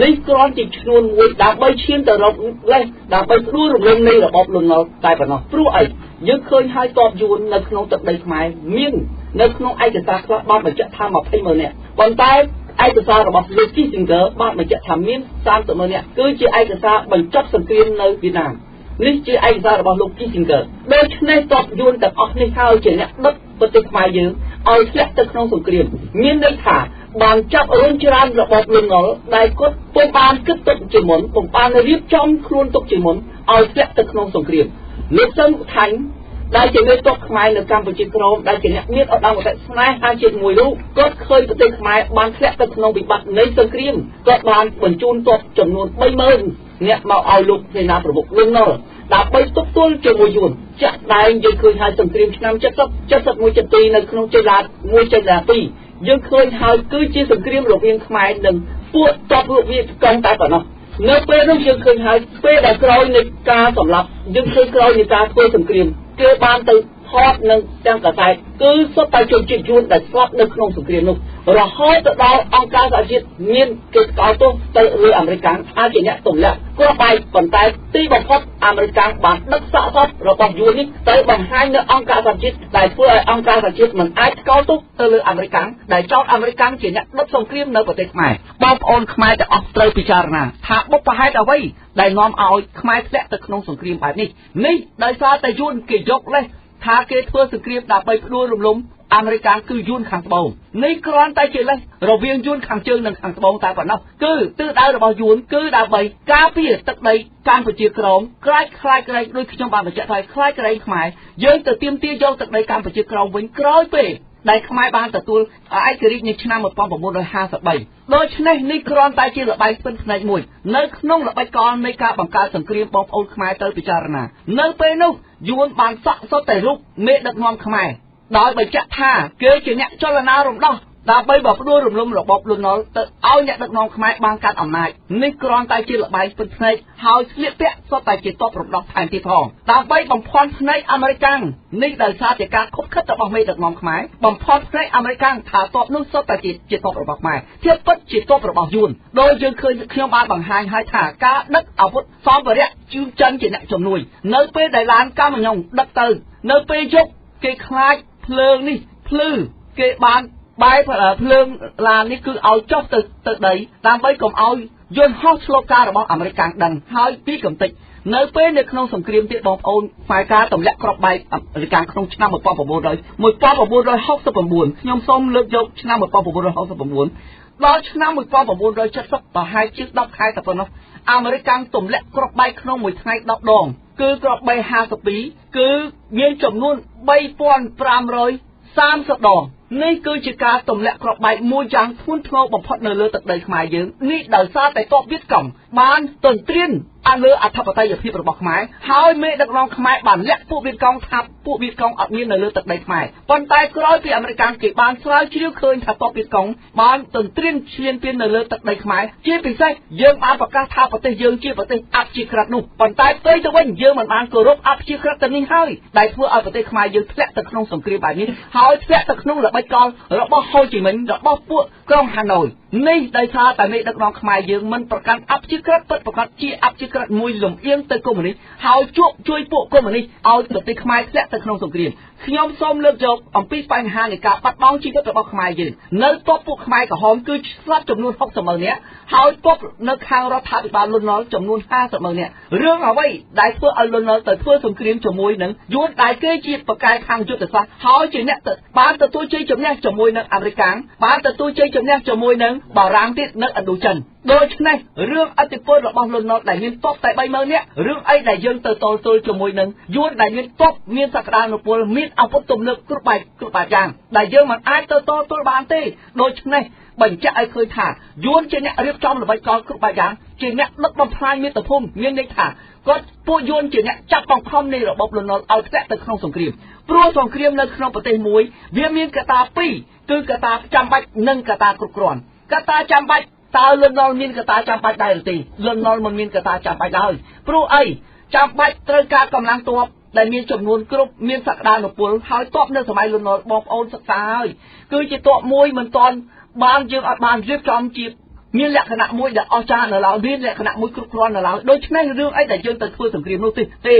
នេះគ្រាន់ជាឈ្នួលមួយដើម្បីឈានទៅរកលេសដើម្បីផ្ដួលរំលំនៃរបបលន់នល់តែប៉ុណ្ណោះព្រោះអីយើងឃើញហើយតបយួននៅក្នុងទឹកដីខ្មែរមាននៅក្នុងឯកសារខ្លះបានបញ្ជាក់ថា20,000 នាក់ប៉ុន្តែឯកសាររបស់លោក Kissinger បានបញ្ជាក់ថាមាន30,000 នាក់គឺជាឯកសារបញ្ចប់សង្គ្រាមនៅវៀតណាមនេះជាឯកសាររបស់លោក Kissinger ដូច្នេះតបយួនទាំងអស់នេះហើយជាអ្នកដឹកប្រទេសខ្មែរយើងឲ្យធ្លាក់ទៅក្នុងសង្គ្រាមមានន័យថាបានចាប់រុញច្រានរបបលន់នល់ដែលគាត់ពុំបានគិតទុកជាមុនពុំបានរៀបចំខ្លួនទុកជាមុនឲ្យធ្លាក់ទៅក្នុងសង្គ្រាមលោកសឹងថាញ់ដែលជាមេតកខ្មែរនៅកម្ពុជាក្រមដែលជាអ្នកមានឧត្តមគតិស្នេហាជាតិមួយរូបគាត់ឃើញប្រទេសខ្មែរបានធ្លាក់ទៅក្នុងវិបត្តិនៃសង្គ្រាមគាត់បានបញ្ជូនទ័ពចំនួន 30,000 អ្នកមកឲ្យលោកសេនាប្រមុខលន់នល់ដើម្បីទប់ទល់ជាមួយយួនចាក់ដែងយើងឃើញហើយសង្គ្រាមឆ្នាំ71 72នៅក្នុងចេលាត1ចេលាត2យើងឃើញហើយគឺជាសង្គ្រាមរវាងខ្មែរនិងពួកតបលោកវាកងតែប៉ុណ្ណោះនៅពេលនោះយើងឃើញហើយពេលដែលក្រោយនៃការសម្លាប់យើងឃើញក្រោយនៃការធ្វើសង្គ្រាមគេបានទៅថតនឹងទាំងកសែតគឺសុទ្ធតែជនជាតិយួនដែលស្លាប់នៅក្នុងសង្គ្រាមនោះរហូតទៅដល់អង្គការសហជាតិមានគេស្គាល់ទោសទៅលើអាមេរិកថាជាអ្នកទម្លាក់គ្រាប់បែកប៉ុន្តែទីបំផុតអាមេរិកបានដឹកសាកសពរបស់យួននេះទៅបង្ហាញនៅអង្គការសហជាតិដែលធ្វើឲ្យអង្គការសហជាតិមិនអាចស្គាល់ទោសទៅលើអាមេរិកដែលចោទអាមេរិកជាអ្នកដឹកសង្គ្រាមនៅប្រទេសខ្មែរបងប្អូនខ្មែរទាំងអស់ត្រូវពិចារណាថាបុព្វហេតុអ្វីដែលនាំឲ្យខ្មែរធ្លាក់ទៅក្នុងសង្គ្រាមបែបនេះដោយសារតែយួនគេយកលេសថាគេធ្វើសង្គ្រាមដើម្បីផ្ដួលរំលំអាមេរិកគឺយួនខាងត្បូងនេះគ្រាន់តែជាលេសរវាងយួនខាងជើងនិងខាងត្បូងតែប៉ុណ្ណោះគឺទិសដៅរបស់យួនគឺដើម្បីការពារទឹកដីកម្ពុជាក្រមខ្លាចក្រែងដូចខ្ញុំបានបញ្ជាក់ហើយខ្លាចក្រែងខ្មែរយើងទៅទាមទារយកទឹកដីកម្ពុជាក្រមវិញក្រោយពេលដែលខ្មែរបានទទួលឯករាជ្យនៅឆ្នាំ1953ដូច្នេះនេះគ្រាន់តែជាល្បែងស្ពិនភ្នែកមួយនៅក្នុងល្បិចកលនៃការបង្កើតសង្គ្រាមបងប្អូនខ្មែរទៅពិចារណានៅពេលនោះយួនបានសក់សុទ្ធតែរូបមេដឹកនាំខ្មែរដោយបញ្ជាក់ថាគេជាអ្នកចលនារំដោះដើម្បីបផ្ដួលរំលំរបបលន់នល់ទៅឲ្យអ្នកដឹកនាំខ្មែរបានកាន់អំណាចនេះគ្រាន់តែជាល្បែងពិតភ្នែកហើយស្លៀកពាក់សុទ្ធតែជាតបរំដោះថែមទៀតផងដើម្បីបំភាន់ភ្នែកអាមេរិកនេះដោយសារតែការខុបខិតរបស់មេដឹកនាំខ្មែរបំភាន់ភ្នែកអាមេរិកថាតបនោះសុទ្ធតែជាតបរបស់ខ្មែរជាពិតជាតបរបស់យួនដោយយើងឃើញខ្ញុំបានបង្ហាញឲ្យថាការដឹកអាវុធសម្ភារៈជូនចិនជាអ្នកជំនួយនៅពេលដែលឡានកាម៉ាញ៉ុងដឹកទៅនៅពេលយប់គេខ្លាចភ្លើងនេះភ្លឺគេបានបែបភ្លើងឡាននេះគឺឲ្យចុះទៅដីដើម្បីកុំឲ្យយន្តហោះឆ្លងការរបស់អាមេរិកដឹងហើយពីកំតិចនៅពេលនៅក្នុងសង្គ្រាមទៀតបងប្អូនផ្នែកការទម្លាក់គ្រាប់បែកអាមេរិកក្នុងឆ្នាំ1969ខ្ញុំសូមលើកយកឆ្នាំ1969ដល់ឆ្នាំ1970ប្រហែលជា10ខែតែប៉ុណ្ណោះអាមេរិកទម្លាក់គ្រាប់បែកក្នុងមួយថ្ងៃ10ដងគឺគ្រាប់បែក52គឺមានចំនួន3530ដងនេះគឺជាការទម្លាក់គ្រាប់បែកមួយយ៉ាងធ្ងន់ធ្ងរបំផុតនៅលើទឹកដីខ្មែរយើងនេះដោយសារតែទ័ពវៀតកុងបានទន្ទ្រានលើអធិបតេយ្យភាពរបស់ខ្មែរហើយមេដឹកនាំខ្មែរបានលាក់ពួកវៀតកុងថាពួកវៀតកុងអត់មាននៅលើទឹកដីខ្មែរប៉ុន្តែក្រោយពីអាមេរិកគេបានស្រាវជ្រាវឃើញថាទ័ពវៀតកុងបានទន្ទ្រានឈ្លានពាននៅលើទឹកដីខ្មែរជាពិសេសយើងបានប្រកាសថាប្រទេសយើងជាប្រទេសអព្យាក្រឹតនោះប៉ុន្តែផ្ទុយទៅវិញយើងមិនបានគោរពអព្យាក្រឹតទៅនេះហើយដែលធ្វើឲ្យប្រទេសខ្មែរយើងធ្លាក់ទៅក្នុងសង្គ្រាមបែបនេះហើយធ្លាក់ទៅក្នុងល្បិចកលរបស់ហូជីមិញរបស់ពួកក្រុងហាណូយនេះដោយសារតែមេដឹកនាំខ្មែរយើងមិនប្រកាន់អព្យាក្រឹតពិតប្រាកដជាអព្យាក្រឹតមួយលំអៀងទៅកុម្មុយនីសហើយជួយពួកកុម្មុយនីសឲ្យប្រទេសខ្មែរធ្លាក់ទៅក្នុងសង្គ្រាម ខ្ញុំសូមលើកយកអំពីបញ្ហានៃការបាត់បង់ជីវិតរបស់ខ្មែរយើងនៅទ័ពពួកខ្មែរក្រហមគឺស្លាប់ចំនួន60ម៉ឺននាក់ហើយទ័ពនៅខាងរដ្ឋាភិបាលលន់នល់ចំនួន50ម៉ឺននាក់រឿងអ្វីដែលធ្វើឲ្យលន់នល់ទៅធ្វើសង្គ្រាមជាមួយនឹងយួនដែលគេជាបកកែខាងយុទ្ធសាស្ត្រហើយជាអ្នកបានទទួលជ័យជំនះជាមួយនឹងអាមេរិកបានទទួលជ័យជំនះជាមួយនឹងបារាំងទៀតនៅឥណ្ឌូចិនដូច្នេះរឿងអធិពលរបស់លន់នល់ដែលមានទ័ពតែ30000នាក់រឿងអីដែលយើងទៅតល់ទល់ជាមួយនឹងយួនដែលមានទ័ពមានសក្តានុពលមានអាវុធទំនើបគ្រប់បែបយ៉ាងដែលយើងមិនអាចទៅតល់ទល់បានទេដូច្នេះបញ្ជាក់ឲ្យឃើញថាយួនជាអ្នករៀបចំល្បិចកលគ្រប់បែបយ៉ាងជាអ្នកដឹកបំផ្លាញមាតុភូមិមានន័យថាគាត់ពួកយួនជាអ្នកចាប់បង្ខំនៃរបបលន់នល់ឲ្យធ្លាក់ទៅក្នុងសង្គ្រាមព្រោះសង្គ្រាមនៅក្នុងប្រទេសមួយវាមានកត្តា2គឺកត្តាចាំបាច់និងកត្តាគ្រប់គ្រាន់កត្តាចាំបាច់តើលន់នល់មានកត្តាចាំបាច់ដែរឬទេលន់នល់មិនមានកត្តាចាំបាច់ឡើយព្រោះអីចាំបាច់ត្រូវការកម្លាំងទ័ពដែលមានចំនួនគ្រប់មានសក្តានុពលហើយទ័ពនៅសម័យលន់នល់បងប្អូនសិក្សាហើយគឺជាទ័ពមួយមិនទាន់បានយើងអត់បានរៀបចំជាមានលក្ខណៈមួយដែលអស្ចារ្យនៅឡើយមានលក្ខណៈមួយគ្រប់គ្រាន់នៅឡើយដូច្នេះរឿងអីដែលយើងទៅធ្វើសង្គ្រាមនោះទេទី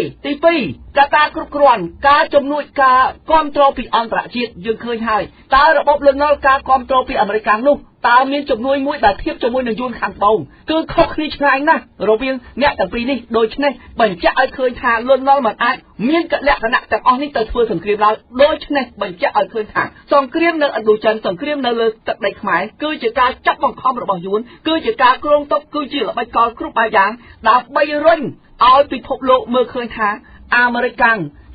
2កត្តាគ្រប់គ្រាន់ការជំនួយការគ្រប់គ្រងពីអន្តរជាតិយើងឃើញហើយតើរបបលន់នល់ការគ្រប់គ្រងពីអាមេរិកនោះតើមានជំនួយមួយដែលធៀបជាមួយនឹងយួនខាងត្បូងគឺខុសគ្នាឆ្ងាយណាស់រវាងអ្នកទាំងពីរនេះដូច្នេះបញ្ជាក់ឲ្យឃើញថាលន់នល់មិនអាចមានលក្ខណៈទាំងអស់នេះទៅធ្វើសង្គ្រាមឡើយដូច្នេះបញ្ជាក់ឲ្យឃើញថាសង្គ្រាមនៅឥណ្ឌូចិនសង្គ្រាមនៅលើទឹកដីខ្មែរគឺជាការចាប់បង្ខំរបស់យួនគឺជាការគ្រងទុកគឺជាល្បិចកលគ្រប់បែបយ៉ាងដើម្បីរុញឲ្យពិភពលោកមើលឃើញថាអាមេរិក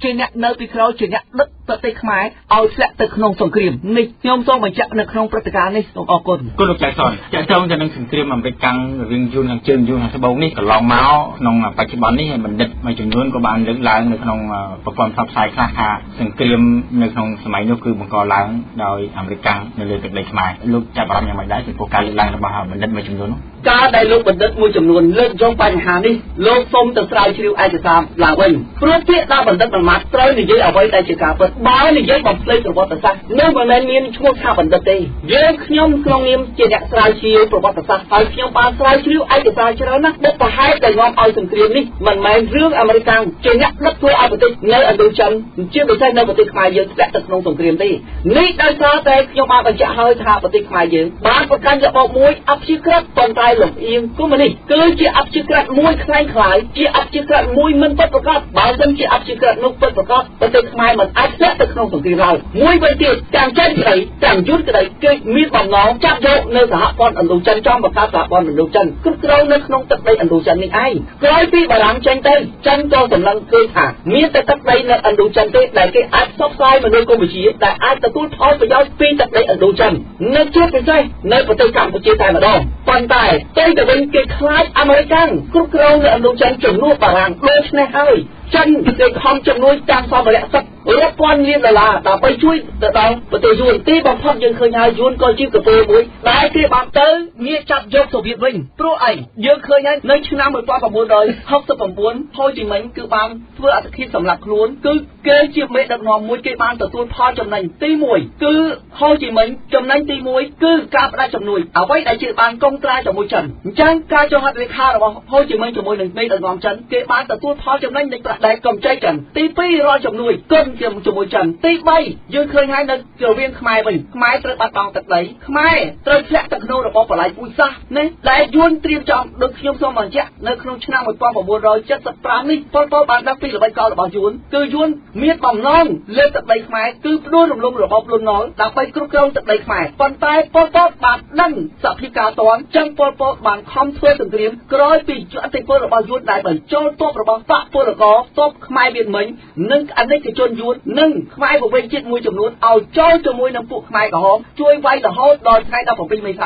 ជាអ្នកនៅពីក្រោយជាអ្នកដឹកប្រទេសខ្មែរឲ្យធ្លាក់ទៅក្នុងសង្គ្រាមនេះខ្ញុំសូមបញ្ជាក់នៅក្នុងព្រឹត្តិការណ៍នេះសូមអរគុណគុណលោកចៅសនចាក់ចងទៅនឹងសង្គ្រាមអាមេរិកកាំងរវាងយួនខាងជើងយួនខាងត្បូងនេះកន្លងមកក្នុងបច្ចុប្បន្ននេះបណ្ឌិតមួយចំនួនក៏បានលើកឡើងនៅក្នុងប្រព័ន្ធផ្សព្វផ្សាយខ្លះថាសង្គ្រាមនៅក្នុងសម័យនោះគឺបង្កឡើងដោយអាមេរិកកាំងនៅលើទឹកដីខ្មែរលោកចាប់អារម្មណ៍យ៉ាងម៉េចដែរចំពោះការលើកឡើងរបស់បណ្ឌិតមួយចំនួននោះការដែលលោកបណ្ឌិតមួយចំនួនលើកយកបញ្ហានេះលោកសូមទៅស្រាវជ្រាវឯកសារឡើងវិញព្រោះពាក្យថាបណ្ឌិតមិនមកត្រូវនិយាយអ្វីដែលជាការពិតបើនិយាយបំភ្លេចប្រវត្តិសាស្ត្រនោះមិនមែនមានឈ្មោះថាបណ្ឌិតទេយើងខ្ញុំក្នុងនាមជាអ្នកស្រាវជ្រាវប្រវត្តិសាស្ត្រហើយខ្ញុំបានស្រាវជ្រាវឯកសារច្រើនណាស់បុព្វហេតុដែលនាំឲ្យសង្គ្រាមនេះមិនមែនរឿងអាមេរិកជាអ្នកដឹកធ្វើឲ្យប្រទេសនៅឥណ្ឌូចិនជាពិសេសនៅប្រទេសខ្មែរយើងធ្លាក់ទៅក្នុងសង្គ្រាមទេនេះដោយសារតែខ្ញុំបានបញ្ជាក់ហើយថាប្រទេសខ្មែរយើងបានប្រកាន់របបមួយអព្យាក្រឹតប៉ុន្តែលំអៀងកុម្មុយនីសគឺជាអព្យាក្រឹតមួយខ្លាំងខ្លាយជាអព្យាក្រឹតមួយមិនពិតប្រាកដបើមិនជាអព្យាក្រឹតនោះពិតប្រាកដប្រទេសខ្មែរមិនអាចធ្លាក់ទៅក្នុងសង្គ្រាមឡើយមួយវិញទៀតទាំងចិនក្តីទាំងយួនក្តីគេមានបំណងចាប់យកនៅសហព័ន្ធឥណ្ឌូចិនចំបង្កើតសហព័ន្ធឥណ្ឌូចិនគ្រប់គ្រងនៅក្នុងទឹកដីឥណ្ឌូចិននេះឯងក្រោយពីបារាំងចេញទៅចិនក៏សម្លឹងឃើញថាមានតែទឹកដីនៅឥណ្ឌូចិនទេដែលគេអាចផ្សព្វផ្សាយមនុស្សកម្ពុជាដែលអាចទទួលផលប្រយោជន៍ពីទឹកដីឥណ្ឌូចិននៅជាពិសេសនៅប្រទេសកម្ពុជាតែម្ដងប៉ុន្តែទៅវិញគេខ្លាចអាមេរិកគ្រប់គ្រងនៅឥណ្ឌូចិនជំនួសបារាំងដូច្នេះហើយចិនគេខំជំនួយតាមសម្ភារៈសឹករាប់ពាន់លានដុល្លារដើម្បីជួយទៅដល់ប្រទេសយួនទីបំផុតយើងឃើញហើយយួនក៏ជាកពើមួយដែលគេបានទៅងាកចាប់យកសូវៀតវិញព្រោះអីយើងឃើញហើយនៅឆ្នាំ1969ហូជីមិញគឺបានធ្វើអត្តឃាតសម្រាប់ខ្លួនគឺគេជាមេដឹកនាំមួយគេបានទទួលផលចំណេញទី1គឺហូជីមិញចំណេញទី1គឺការផ្ដាច់ជំនួយអ្វីដែលជាបានកុងត្រាជាមួយចិនអញ្ចឹងការចុះហត្ថលេខារបស់ហូជីមិញជាមួយនឹងមេដឹកនាំចិនគេបានទទួលផលចំណេញនៃប្រាក់ដែលកម្ចីចិនទី2រាល់ជំនួយគុណជាមួយចិនទី3យើងឃើញហើយនៅរវាងខ្មែរវិញខ្មែរត្រូវបាត់បង់ទឹកដីខ្មែរត្រូវធ្លាក់ទៅក្នុងរបបបល្ល័ង្កពូជសាសន៍នេះដែលយួនត្រៀមចំដូចខ្ញុំសូមបញ្ជាក់នៅក្នុងឆ្នាំ1975នេះប៉ុលពតបានដឹងពីល្បិចកលរបស់យួនគឺយួនមានបំណងលើទឹកដីខ្មែរគឺផ្ដួលរំលំរបបលន់នល់ដើម្បីគ្រប់គ្រងទឹកដីខ្មែរប៉ុន្តែប៉ុលពតបានដឹងសភាពការតន់ចឹងប៉ុលពតបានខំធ្វើសង្គ្រាមក្រោយពីអធិពលរបស់យួនដែលបញ្ចូលទ័ពរបស់បកពលករទ័ពខ្មែរវៀតមិញនិងអនិច្ចជនយួននិងខ្មែរប្រវេណជាតិមួយចំនួនឲ្យចូលជាមួយនឹងពួកខ្មែរក្រហមជួយវាយរហូតដល់ថ្ងៃ17មេសា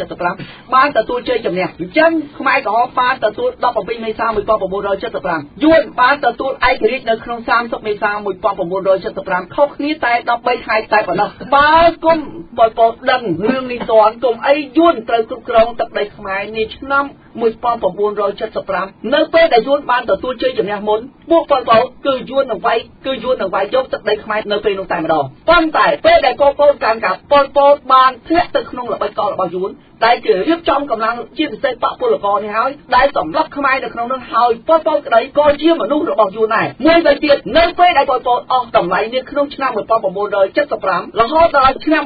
1975បានទទួលជ័យជំនះអញ្ចឹងខ្មែរក្រហមបានទទួល17មេសា1975យួនបានទទួលឯករាជ្យនៅក្នុង30មេសា1975ខុសគ្នាតែ13ខែតែប៉ុណ្ណោះបើគុំប៉ុលពតដឹងរឿងនេះតន់គុំអីយួនត្រូវគ្រប់គ្រងទឹកដីខ្មែរនាឆ្នាំ1975នៅពេលដែលយួនបានទទួលជ័យជំនះមុនពួកប៉ុលពតគឺយួននឹងវាយយកទឹកដីខ្មែរនៅពេលនោះតែម្ដងប៉ុន្តែពេលដែលកូនកាន់កាប់ប៉ុលពតបានធ្លាក់ទៅក្នុងល្បិចកលរបស់យួន ដែលគេរៀបចំកម្លាំងជាពិសេសបកពលករនេះហើយដែលសម្រាប់ខ្មែរនៅក្នុងនោះហើយប៉ុលពតក្តីក៏ជាមនុស្សរបស់យួនដែរមួយវិញទៀតនៅពេលដែលប៉ុលពតអស់តម្លៃនេះក្នុងឆ្នាំ1975រហូតដល់ឆ្នាំ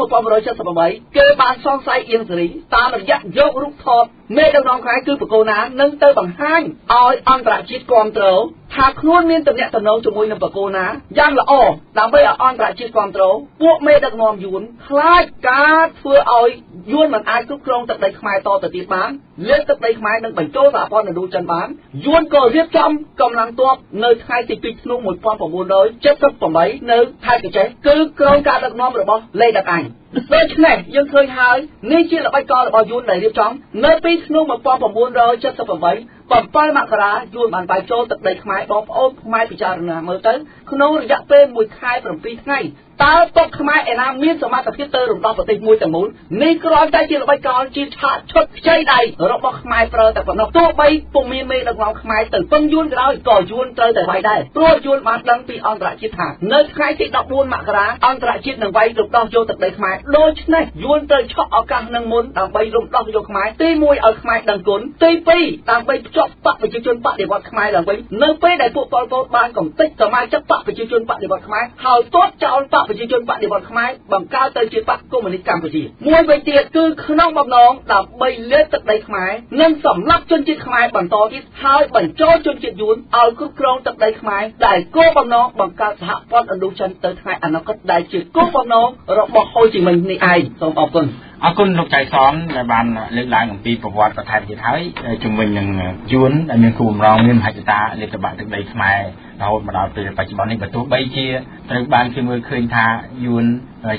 1978គេបានសង្ស័យអៀងសេរីតាមរយៈយករូបថតមេដឹកនាំខ្មែរគឺបកគោណានឹងទៅបង្ហាញឲ្យអន្តរជាតិគ្រប់គ្រងថាខ្លួនមានតំណែងតំណងជាមួយនឹងបកគោណាយ៉ាងល្អដើម្បីឲ្យអន្តរជាតិគ្រប់គ្រងពួកមេដឹកនាំយួនខ្លាចការធ្វើឲ្យយួនមិនអាចគ្រប់គ្រងទឹកដីខ្មែរតទៅទៀតបានលើកទឹកដីខ្មែរនឹងបញ្ចូលសហព័ន្ធឥណ្ឌូចិនបានយួនក៏រៀបចំកម្លាំងទ័ពនៅថ្ងៃទី2ធ្នូ1978នៅខេត្តកញ្ចេះគឺក្រុមការដឹកនាំរបស់លេដាកាញ់ដូច្នេះយើងឃើញហើយនេះជាល្បិចកលរបស់យួនដែលរៀបចំនៅពីធ្នូ1978 7 មករាយួនបានបាយចូលទឹកដីខ្មែរបងប្អូនខ្មែរពិចារណាមើលទៅក្នុងរយៈពេល1ខែ7ថ្ងៃតើតុកខ្មែរឯណាមានសមត្ថភាពទៅរំដោះប្រទេសមួយទាំងមូលនេះគ្រាន់តែជាល្បិចកលជាឆាកឈុតខ្ចីដៃរបស់ខ្មែរប្រើតែប៉ុណ្ណោះទោះបីពុំមានមេដឹកនាំខ្មែរទៅពឹងយួនក៏ដោយក៏យួនត្រូវតែវាយដែរព្រោះយួនបានដឹងពីអន្តរជាតិថានៅថ្ងៃទី14 មករាអន្តរជាតិនឹងវាយរំដោះយកទឹកដីខ្មែរដូច្នេះយួនត្រូវឆក់ឱកាសនឹងមុនដើម្បីរំដោះយកខ្មែរទី1ឲ្យខ្មែរដឹងគុណទី2ដើម្បីភ្ជាប់បកប្រជាជនបដិវត្តខ្មែរឡើងវិញនៅពេលដែលពួកប៉ុលពតបានកំទេចសមាជិកបកប្រជាជនបដិវត្តខ្មែរហើយទតចោលបកប្រជាជនបដិវត្តខ្មែរបង្កើតទៅជាបកកុម្មុយនីសកម្ពុជាមួយវិញទៀតគឺក្នុងបំណងដើម្បីលើកទឹកដីខ្មែរនិងសម្លាប់ជនជាតិខ្មែរបន្តទៀតហើយបញ្ចូលជនជាតិយួនឲ្យគ្រប់គ្រងទឹកដីខ្មែរដែលគោលបំណងបង្កើតសហព័ន្ធឥណ្ឌូចិនទៅថ្ងៃអនាគតដែលជាគោលបំណងរបស់ហូជីមិញនេះឯងសូមអរគុណអរគុណលោកចៃសនដែលបានលើកឡើងអំពីប្រវត្តិបន្ថែមទៀតហើយជំវិញនឹងយួនដែលមានគោលបំណងមានមហិច្ឆតាលេបតបាក់ទឹកដីខ្មែររហូតមកដល់ពេលបច្ចុប្បន្ននេះបើទោះបីជាត្រូវបានគេមើលឃើញថាយួន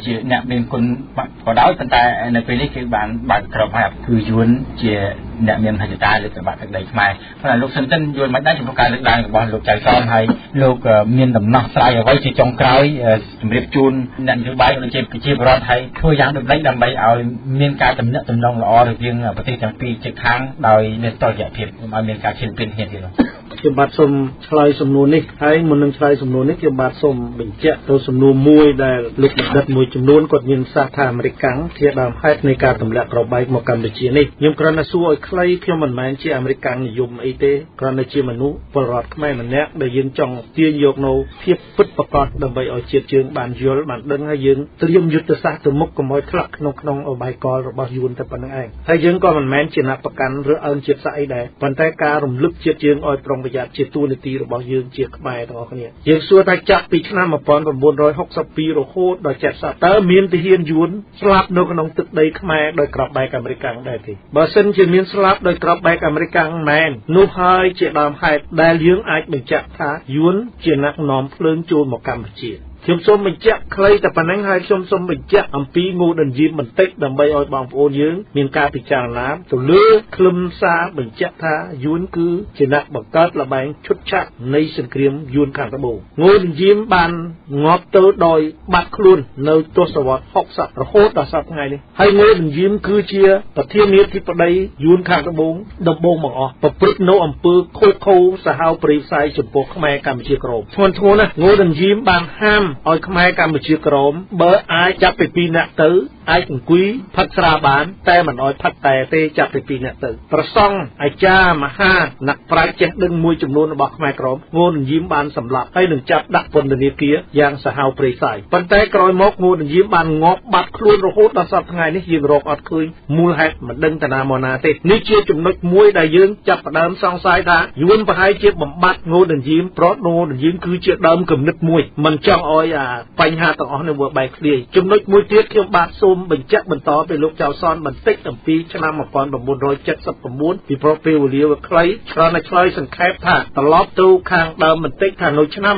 ជាអ្នកមានគុណក៏ដោយប៉ុន្តែនៅពេលនេះគេបានបើកក្របហើយគឺយួនជាអ្នកមានមហិច្ឆតាលេបតបាក់ទឹកដីខ្មែរប៉ុន្តែលោកស៊ិនតិនយល់មិនដែរចំពោះការលើកឡើងរបស់លោកចៃសនហើយលោកមានដំណោះស្រាយអ្វីជាចុងក្រោយជម្រាបជូនអ្នកនយោបាយដូចជាប្រជាពលរដ្ឋហើយធ្វើយ៉ាងដូចម្តេចដើម្បីឲ្យមានការទំនាក់ទំនងល្អរវាងប្រទេសទាំងពីរជិតខាងដោយមានតុល្យភាពឲ្យមានការឈានពានគ្នាទៀតនោះខ្ញុំបាទសូមឆ្លើយសំណួរនេះហើយមុននឹងឆ្លើយសំណួរនេះខ្ញុំបាទសូមបញ្ជាក់ទៅសំណួរមួយដែលលោកបណ្ឌិតមួយចំនួនគាត់មានសាសថាអាមេរិកជាដើមហេតុនៃការទម្លាក់ក្របបែកមកកម្ពុជានេះខ្ញុំគ្រាន់តែសួរឲ្យខ្លីខ្ញុំមិនមែនជាអាមេរិកនិយមអីទេគ្រាន់តែជាមនុស្សពលរដ្ឋខ្មែរម្នាក់ដែលយើងចង់ទាញយកនៅភាពពិតប្រាកដដើម្បីឲ្យជាតិយើងបានយល់បានដឹងហើយយើងត្រៀមយុទ្ធសាស្ត្រទៅមុខកុំឲ្យធ្លាក់ក្នុងអបាយកលរបស់យួនតែប៉ុណ្្នឹងឯងហើយយើងក៏មិនមែនជាអ្នកប្រកាន់ឬអើងជាតិសាសន៍អីដែរប៉ុន្តែការរំលឹកជាតិយើងឲ្យប្រុងប្រយ័ត្នជាតួនាទីរបស់យើងជាខ្មែរទាំងអស់គ្នាយើងសួរថាចាប់ពីឆ្នាំ1962រហូតដល់70តើមានទាហានយួនស្លាប់នៅក្នុងទឹកដីខ្មែរដោយក្របបែកអាមេរិកដែរទេបើសិនជាមានស្លាប់ដោយក្របបែកអាមេរិកមែននោះហើយជាដើមហេតុដែលយើងអាចបញ្ជាក់ថាយួនជាអ្នកនាំភ្លើងចូលមកកម្ពុជាខ្ញុំសូមបញ្ជាក់ខ្លីតែប៉ុណ្ណឹងហើយខ្ញុំសូមបញ្ជាក់អំពីងូដិនយីមបន្តិចដើម្បីឲ្យបងប្អូនយើងមានការពិចារណាទៅលើខ្លឹមសារបញ្ជាក់ថាយួនគឺជាអ្នកបង្កើតល្បែងឈុតឆាកនៃសង្គ្រាមយួនខាងត្បូងងូដិនយីមបានងាប់ទៅដោយបាត់ខ្លួននៅទសវត្សរ៍60រហូតដល់សប្តាហ៍ថ្ងៃនេះហើយងូដិនយីមគឺជាប្រធានាធិបតីយួនខាងត្បូងដំបូងបង្អស់ប្រព្រឹត្តនៅអំពើខូចខូសាហាវព្រៃផ្សៃចំពោះខ្មែរកម្ពុជាក្រមធ្ងន់ធ្ងរណាស់ងូដិនយីមបានហាមឲ្យខ្មែរកម្ពុជាក្រមបើអាចចាប់ពី2នាក់ទៅអាចអង្គុយផឹកស្រាបានតែមិនឲ្យផឹកតែទេចាប់ពី2នាក់ទៅប្រសង់អាចារ្យមហាអ្នកប្រាជ្ញចេះដឹងមួយចំនួនរបស់ខ្មែរក្រមងូដិនយីមបានសម្លាប់ហើយនឹងចាប់ដាក់ពន្ធនាគារយ៉ាងសាហាវព្រៃផ្សៃប៉ុន្តែក្រោយមកងូដិនយីមបានងាប់បាត់ខ្លួនរហូតដល់សប្តាហ៍ថ្ងៃនេះយើងរកអត់ឃើញមូលហេតុមិនដឹងតាណាមកណាទេនេះជាចំណុចមួយដែលយើងចាប់ផ្ដើមសង្ស័យថាយួនប្រហែលជាបំបត្តិងូដិនយីមប្រត់ងូដិនយីមគឺជាដើមគំនិតមួយមិនចង់ឲ្យបញ្ហាទាំងអស់នេះវាបែកធ្លាយចំណុចមួយទៀតខ្ញុំបាទសូមបញ្ជាក់បន្តទៅលោកចៅសនបន្តិចអំពីឆ្នាំ1979ពីព្រោះពេលវេលាវាខ្លីឆ្លងឆ្លើយសង្ខេបថាត្រឡប់ទៅខាងដើមបន្តិចថានៅឆ្នាំ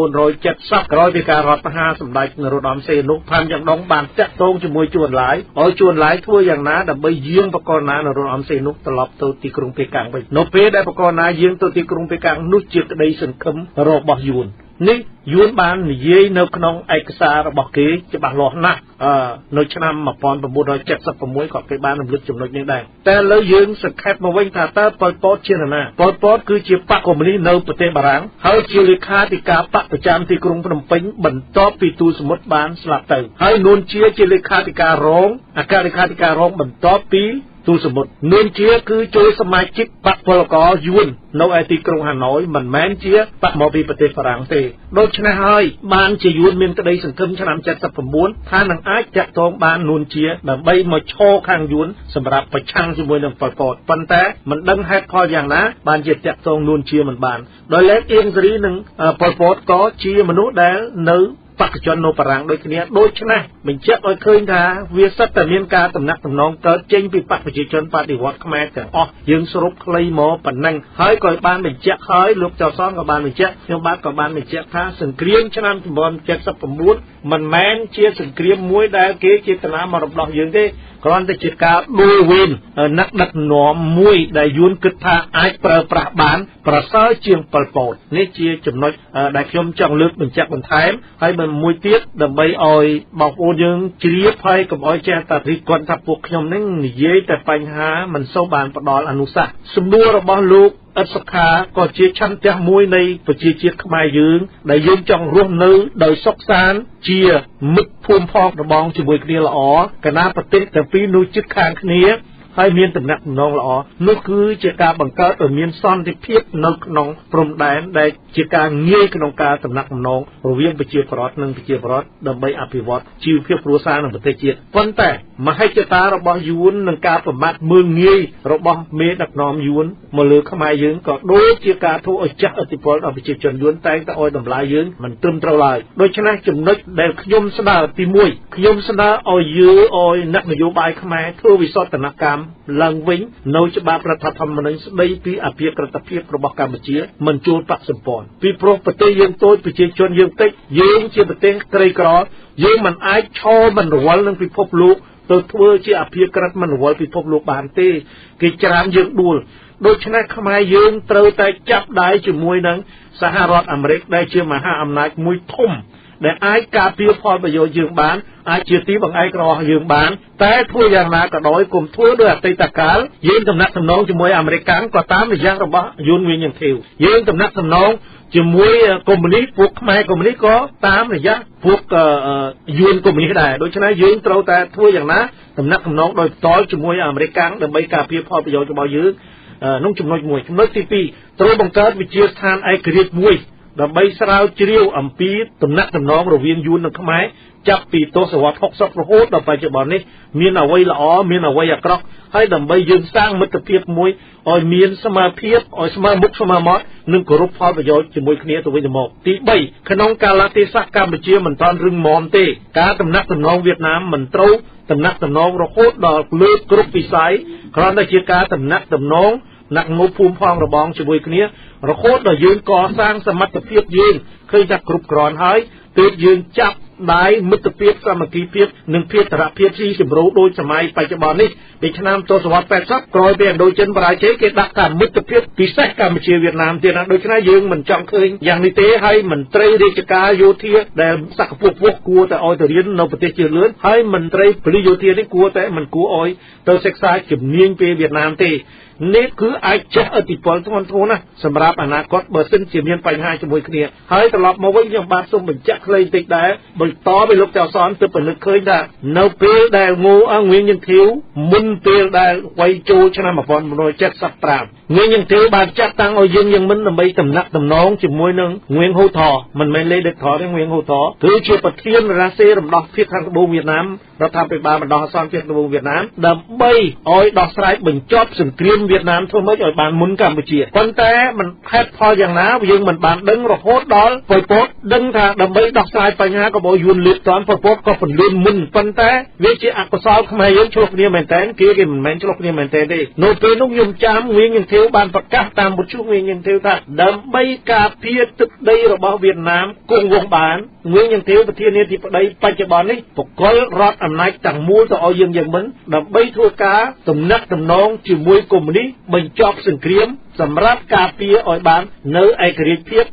1970ក្រោយពីការរដ្ឋប្រហារសម្ដេចនរោត្តមសីហនុផាន់យ៉ាងដងបានតាក់ទងជាមួយជួនឡាយឲ្យជួនឡាយធ្វើយ៉ាងណាដើម្បីយាងបកលណានរោត្តមសីហនុត្រឡប់ទៅទីក្រុងប៉េកាំងវិញនៅពេលដែលបកលណាយាងទៅទីក្រុងប៉េកាំងនោះជាក្តីសង្ឃឹមរបស់យួន នេះយួនបាននិយាយនៅក្នុងឯកសាររបស់គេច្បាស់លាស់ណាស់នៅឆ្នាំ1976ក៏គេបានរំលឹកចំណុចនេះដែរតែឥឡូវយើងសង្ខេបមកវិញថាតើប៉ុលពតជានរណាប៉ុលពតគឺជាបកកុម្មុយនីសនៅប្រទេសបារាំងហើយជាលេខាធិការបកប្រចាំទីក្រុងភ្នំពេញបន្ទាប់ពីទូលសមុទ្របានស្លាប់ទៅហើយនួនជាលេខាធិការរងអគ្គលេខាធិការរងបន្ទាប់ពីទូលសមុទ្រនួនជាគឺចូលសមាជិកបកពលករយួននៅឯទីក្រុងហាណូយមិនមែនជាបកមកពីប្រទេសបារាំងទេដូច្នេះហើយបានជាយួនមានក្តីសង្ឃឹមឆ្នាំ79ថានឹងអាចតាក់ទងបាននួនជាដើម្បីមកឈរខាងយួនសម្រាប់ប្រឆាំងជាមួយនឹងប៉ុលពតប៉ុន្តែមិនដឹងហេតុផលយ៉ាងណាបានជាតាក់ទងនួនជាមិនបានដោយឡែកអៀងសេរីនិងប៉ុលពតក៏ជាមនុស្សដែលនៅបកជននៅបារាំងដូចគ្នាដូច្នេះបញ្ជាក់ឲ្យឃើញថាវាសិតតែមានការតំណាក់តំណងកើតចេញពីបកប្រជាជនបដិវត្តខ្មែរទាំងអស់យើងសរុបខ្លីមកប៉ុណ្ណឹងហើយក៏បានបញ្ជាក់ហើយលោកចៅសនក៏បានបញ្ជាក់ខ្ញុំបាទក៏បានបញ្ជាក់ថាសង្គ្រាមឆ្នាំ1979មិនមែនជាសង្គ្រាមមួយដែលគេចេតនាមករំដោះយើងទេគ្រាន់តែជាការដួលវេនណាក់ដឹកនាំមួយដែលយួនគិតថាអាចប្រើប្រាស់បានប្រសើរជាងប៉ុលពតនេះជាចំណុចដែលខ្ញុំចង់លើកបញ្ជាក់បន្ថែមហើយមួយទៀតដើម្បីឲ្យបងប្អូនយើងជ្រាបហើយកុំឲ្យចេះតែរិះគន់ថាពួកខ្ញុំនឹងនិយាយតែបញ្ហាមិនសូវបានផ្ដល់អនុសាសន៍សំណួររបស់លោកអិតសុខាក៏ជាឆន្ទៈមួយនៃប្រជាជាតិខ្មែរយើងដែលយើងចង់រស់នៅដោយសុខសាន្តជាមិត្តភូមិផងរបងជាមួយគ្នាល្អកណាប្រទេសទាំងពីរនោះជិតខាងគ្នាហើយមានតំណែងល្អនោះគឺជាការបង្កើតឲ្យមានសន្តិភាពនៅក្នុងព្រំដែនដែលជាការងាយក្នុងការតំណែងរវាងប្រជាប្រដ្ឋនិងប្រជាប្រដ្ឋដើម្បីអភិវឌ្ឍជីវភាពគ្រួសារនិងប្រទេសជាតិប៉ុន្តែមហិច្ឆតារបស់យួននិងការប្រមាថមើលងាយរបស់មេដឹកនាំយួនមកលើខ្មែរយើងក៏ដូចជាការធ្វើឲ្យចាស់ឥទ្ធិពលដល់ប្រជាជនយួនតែងតែឲ្យតម្លៃយើងមិនត្រឹមត្រូវឡើយដូច្នេះចំណុចដែលខ្ញុំស្នើទី1ខ្ញុំស្នើឲ្យឲ្យអ្នកនយោបាយខ្មែរធ្វើវិសោធនកម្មឡើងវិញនៅច្បាប់រដ្ឋធម្មនុញ្ញស្ដីពីអភិក្រិតភាពរបស់កម្ពុជាមិនជួលបកសម្ព័ន្ធពីព្រោះប្រទេសយើងតូចប្រជាជនយើងតិចយើងជាប្រទេសក្រីក្រយើងមិនអាចឈរមិនរវល់នឹងពិភពលោកទៅធ្វើជាអភិក្រិតមិនរវល់ពិភពលោកបានទេគេច្រានយើងដួលដូច្នេះខ្មែរយើងត្រូវតែចាប់ដៃជាមួយនឹងសហរដ្ឋអាមេរិកដែលជាមហាអំណាចមួយធំដែលអាចការពារផលប្រយោជន៍យើងបានអាចជាទីបង្អែករបស់យើងបានតែធ្វើយ៉ាងណាក៏ដោយគុំធ្វើដោយអតីតកាលយើងតំណាក់តំណងជាមួយអាមេរិកក៏តាមរយៈរបស់យួនវិញយ៉ាងធៀវយើងតំណាក់តំណងជាមួយកុម្មុយនីសពួកខ្មែរកុម្មុយនីសក៏តាមរយៈពួកយួនកុម្មុយនីសដែរដូច្នេះយើងត្រូវតែធ្វើយ៉ាងណាតំណាក់តំណងដោយផ្ទាល់ជាមួយអាមេរិកដើម្បីការពារផលប្រយោជន៍របស់យើងនោះចំណុច1ចំណុចទី2ត្រូវបង្កើតវិទ្យាស្ថានឯករាជ្យមួយដើម្បីស្រាវជ្រាវអំពីតំណាក់តំណងរវាងយួននិងខ្មែរចាប់ពីទសវត្សរ៍60រហូតដល់បច្ចុប្បន្ននេះមានអ្វីល្អមានអ្វីអាក្រក់ហើយដើម្បីយើងសាងមិត្តភាពមួយឲ្យមានស្មារតីឲ្យស្មើមុខស្មើមាត់និងគោរពផលប្រយោជន៍ជាមួយគ្នាទៅវិញទៅមកទី3ក្នុងកាលៈទេសៈកម្ពុជាមិនតាន់រឹងមាំទេការតំណាក់តំណងវៀតណាមមិនត្រូវតំណាក់តំណងរហូតដល់លើគ្រប់វិស័យគ្រាន់តែជាការតំណាក់តំណងណាក់ងប់ភូមិផងរបងជាមួយគ្នារហូតដល់យើងកសាងសមត្ថភាពយើងឃើញថាគ្រប់គ្រាន់ហើយទើបយើងចាប់ដៃមិត្តភាពសាមគ្គីភាពនិងភាពតរភាពស៊ីជម្រៅដូចសម័យបច្ចុប្បន្ននេះពីឆ្នាំទសវត្សរ៍80ក្រោយពីឥណ្ឌូចិនបរាជ័យគេដាក់ការមិត្តភាពពិសេសកម្ពុជាវៀតណាមទៀតណាដូច្នេះយើងមិនចង់ឃើញយ៉ាងនេះទេហើយមន្ត្រីរាជការយោធាដែលសក្តិភាពគួរតែឲ្យទៅរៀននៅប្រទេសជឿនលឿនហើយមន្ត្រីពលិយោធានេះគួរតែមិនគួរឲ្យទៅសិក្សាជំនាញពីវៀតណាមទេនេះគឺអាចចេះឥទ្ធិពលធ្ងន់ធ្ងរណាស់សម្រាប់អនាគតបើសិនជាមានបញ្ហាជាមួយគ្នាហើយត្រឡប់មកវិញខ្ញុំបាទសូមបញ្ជាក់ខ្លីបន្តិចដែរបន្តពីលោកចៅសនទើបពិនិត្យឃើញថានៅពេលដែលងូងៀងយើងធាវមុនពេលដែលវាយចូលឆ្នាំ1975ងៀងយើងធាវបានចាត់តាំងឲ្យយើងមិនដើម្បីតំណាក់តំណងជាមួយនឹងងៀងហូថមិនមែនលេដេកថទេងៀងហូថគឺជាប្រធានរាសេរំដោះភាពខាងត្បូងវៀតណាមរដ្ឋាភិបាលបណ្ដោះអាសន្នភាពត្បូងវៀតណាមដើម្បីឲ្យដោះស្រាយបញ្ចប់សង្គ្រាមវៀតណាមធ្វើម៉េចឲ្យបានមុនកម្ពុជាប៉ុន្តែมันហេតុផលយ៉ាងណាយើងមិនបានដឹងរហូតដល់ប៉ុលពតដឹងថាដើម្បីដោះស្រាយបញ្ហាក៏បើយួនលៀបតាន់ប៉ុលពតក៏ពន្លឿនមុនប៉ុន្តែវាជាអកុសលខ្មែរយើងឆ្លោះគ្នាមែនតើគេមិនមែនឆ្លោះគ្នាមែនតើទេនៅពេលនោះខ្ញុំចាំងៀងធាវបានប្រកាសតាមបុត្រងៀងធាវថាដើម្បីការពារទឹកដីរបស់វៀតណាមគង់វង្សបានងៀងធាវប្រធានាធិបតីបច្ចុប្បន្ននេះបកលរដ្ឋអំណាចទាំងមូលទៅឲ្យយើងមិនដើម្បីធ្វើការតំណាក់តំណងជាមួយកុម្មុយនីស នេះបញ្ចប់សង្គ្រាមសម្រាប់ការពារឲ្យបាននៅឯករាជ្យភាព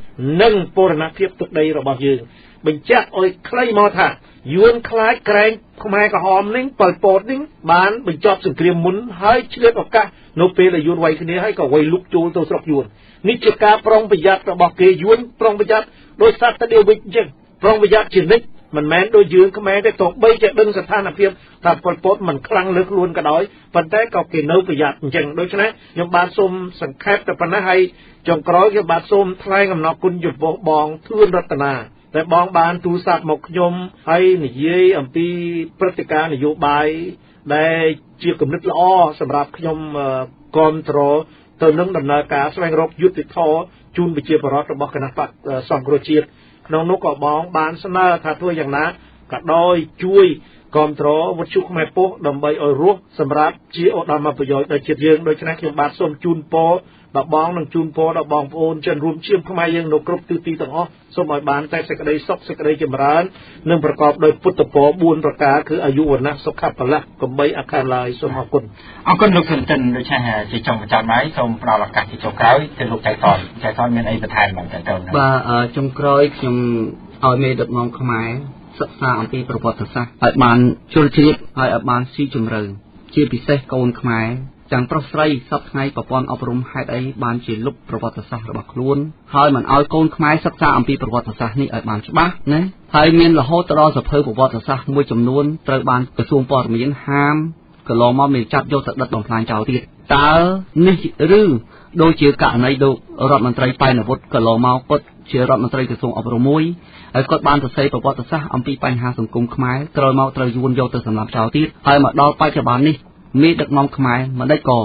និងបូរណភាពទឹកដីរបស់យើងបញ្ជាក់ឲ្យខ្លីមកថាយួនខ្លាចក្រែងខ្មែរក្រហមនេះប៉ុលពតនេះបានបញ្ចប់សង្គ្រាមមុនហើយឆ្លៀតឱកាសនៅពេលដែលយួនវាយគ្នាហើយក៏វាយលុកចូលទៅស្រុកយួននេះជាការប្រុងប្រយ័ត្នរបស់គេយួនប្រុងប្រយ័ត្នដោយសត្វដេវិចអញ្ចឹងប្រុងប្រយ័ត្នជានិច្ចមិនមែនដូចយើងខ្មែរទេទោះបីជាដឹងស្ថានភាពថាប៉ុលពតមិនខ្លាំងលើខ្លួនក៏ដោយប៉ុន្តែក៏គេនៅប្រយ័ត្នអញ្ចឹងដូច្នេះខ្ញុំបានសូមសង្ខេបតែប៉ុណ្ណេះហើយចុងក្រោយខ្ញុំបាទសូមថ្លែងអំណរគុណចំពោះបងធឿនរតនាតែបងបានទូរស័ព្ទមកខ្ញុំហើយនិយាយអំពីព្រឹត្តិការណ៍នយោបាយដែលជាគំនិតល្អសម្រាប់ខ្ញុំគ្រប់គ្រងទៅនឹងដំណើរការស្វែងរកយុត្តិធម៌ជូនប្រជាពលរដ្ឋរបស់គណៈបកសង្គ្រោះជាតិក្នុងនោះក៏បងបានស្នើថាធ្វើយ៉ាងណាក៏ដោយជួយគ្រប់គ្រងវត្ថុខ្មែរពុះដើម្បីឲ្យរស់សម្រាប់ជាឧត្តមប្រយោជន៍ដល់ជាតិយើងដូច្នេះខ្ញុំបាទសូមជូនពរដល់បងនិងជូនពរដល់បងប្អូនជនរួមជាតិខ្មែរយើងនៅគ្រប់ទិសទីទាំងអស់សូមឲ្យបានតែសេចក្តីសុខសេចក្តីចម្រើននិងប្រកបដោយពុទ្ធពរ4ប្រការគឺអាយុវណ្ណៈសុខៈពលៈកំបីអខានឡើយសូមអរគុណលោកសុនតិនដូច្នេះជាចុងបញ្ចប់ហើយសូមផ្ដល់ឱកាសជាចុងក្រោយទៅលោកចៃតនមានអីបន្ថែមបន្តទៅបាទចុងក្រោយខ្ញុំឲ្យមេដឹកនាំខ្មែរសិក្សាអំពីប្រវត្តិសាស្ត្រឲ្យបានជ្រុលជ្រាបហើយឲ្យបានស៊ីជម្រៅជាពិសេសកូនខ្មែរទាំងប្រុសស្រីសពថ្ងៃប្រព័ន្ធអប់រំហេតុអីបានជាលុបប្រវត្តិសាស្ត្ររបស់ខ្លួនហើយមិនឲ្យកូនខ្មែរសិក្សាអំពីប្រវត្តិសាស្ត្រនេះឲ្យបានច្បាស់ណាហើយមានរហូតដល់សភៅប្រវត្តិសាស្ត្រមួយចំនួនត្រូវបានក្រសួងព័ត៌មានហាមកន្លងមកមានចាប់យកទៅដិតបំផ្លាញចោលទៀតតើនេះឬដូចជាករណីលោករដ្ឋមន្ត្រីប៉ែនវុឌ្ឍកន្លងមកគាត់ជារដ្ឋមន្ត្រីក្រសួងអប់រំមួយហើយគាត់បានសរសេរប្រវត្តិសាស្ត្រអំពីបញ្ហាសង្គមខ្មែរក្រោយមកត្រូវយួនយកទៅសម្លាប់ចោលទៀតហើយមកដល់បច្ចុប្បន្ននេះមេដឹកនាំខ្មែរមិនដេចក៏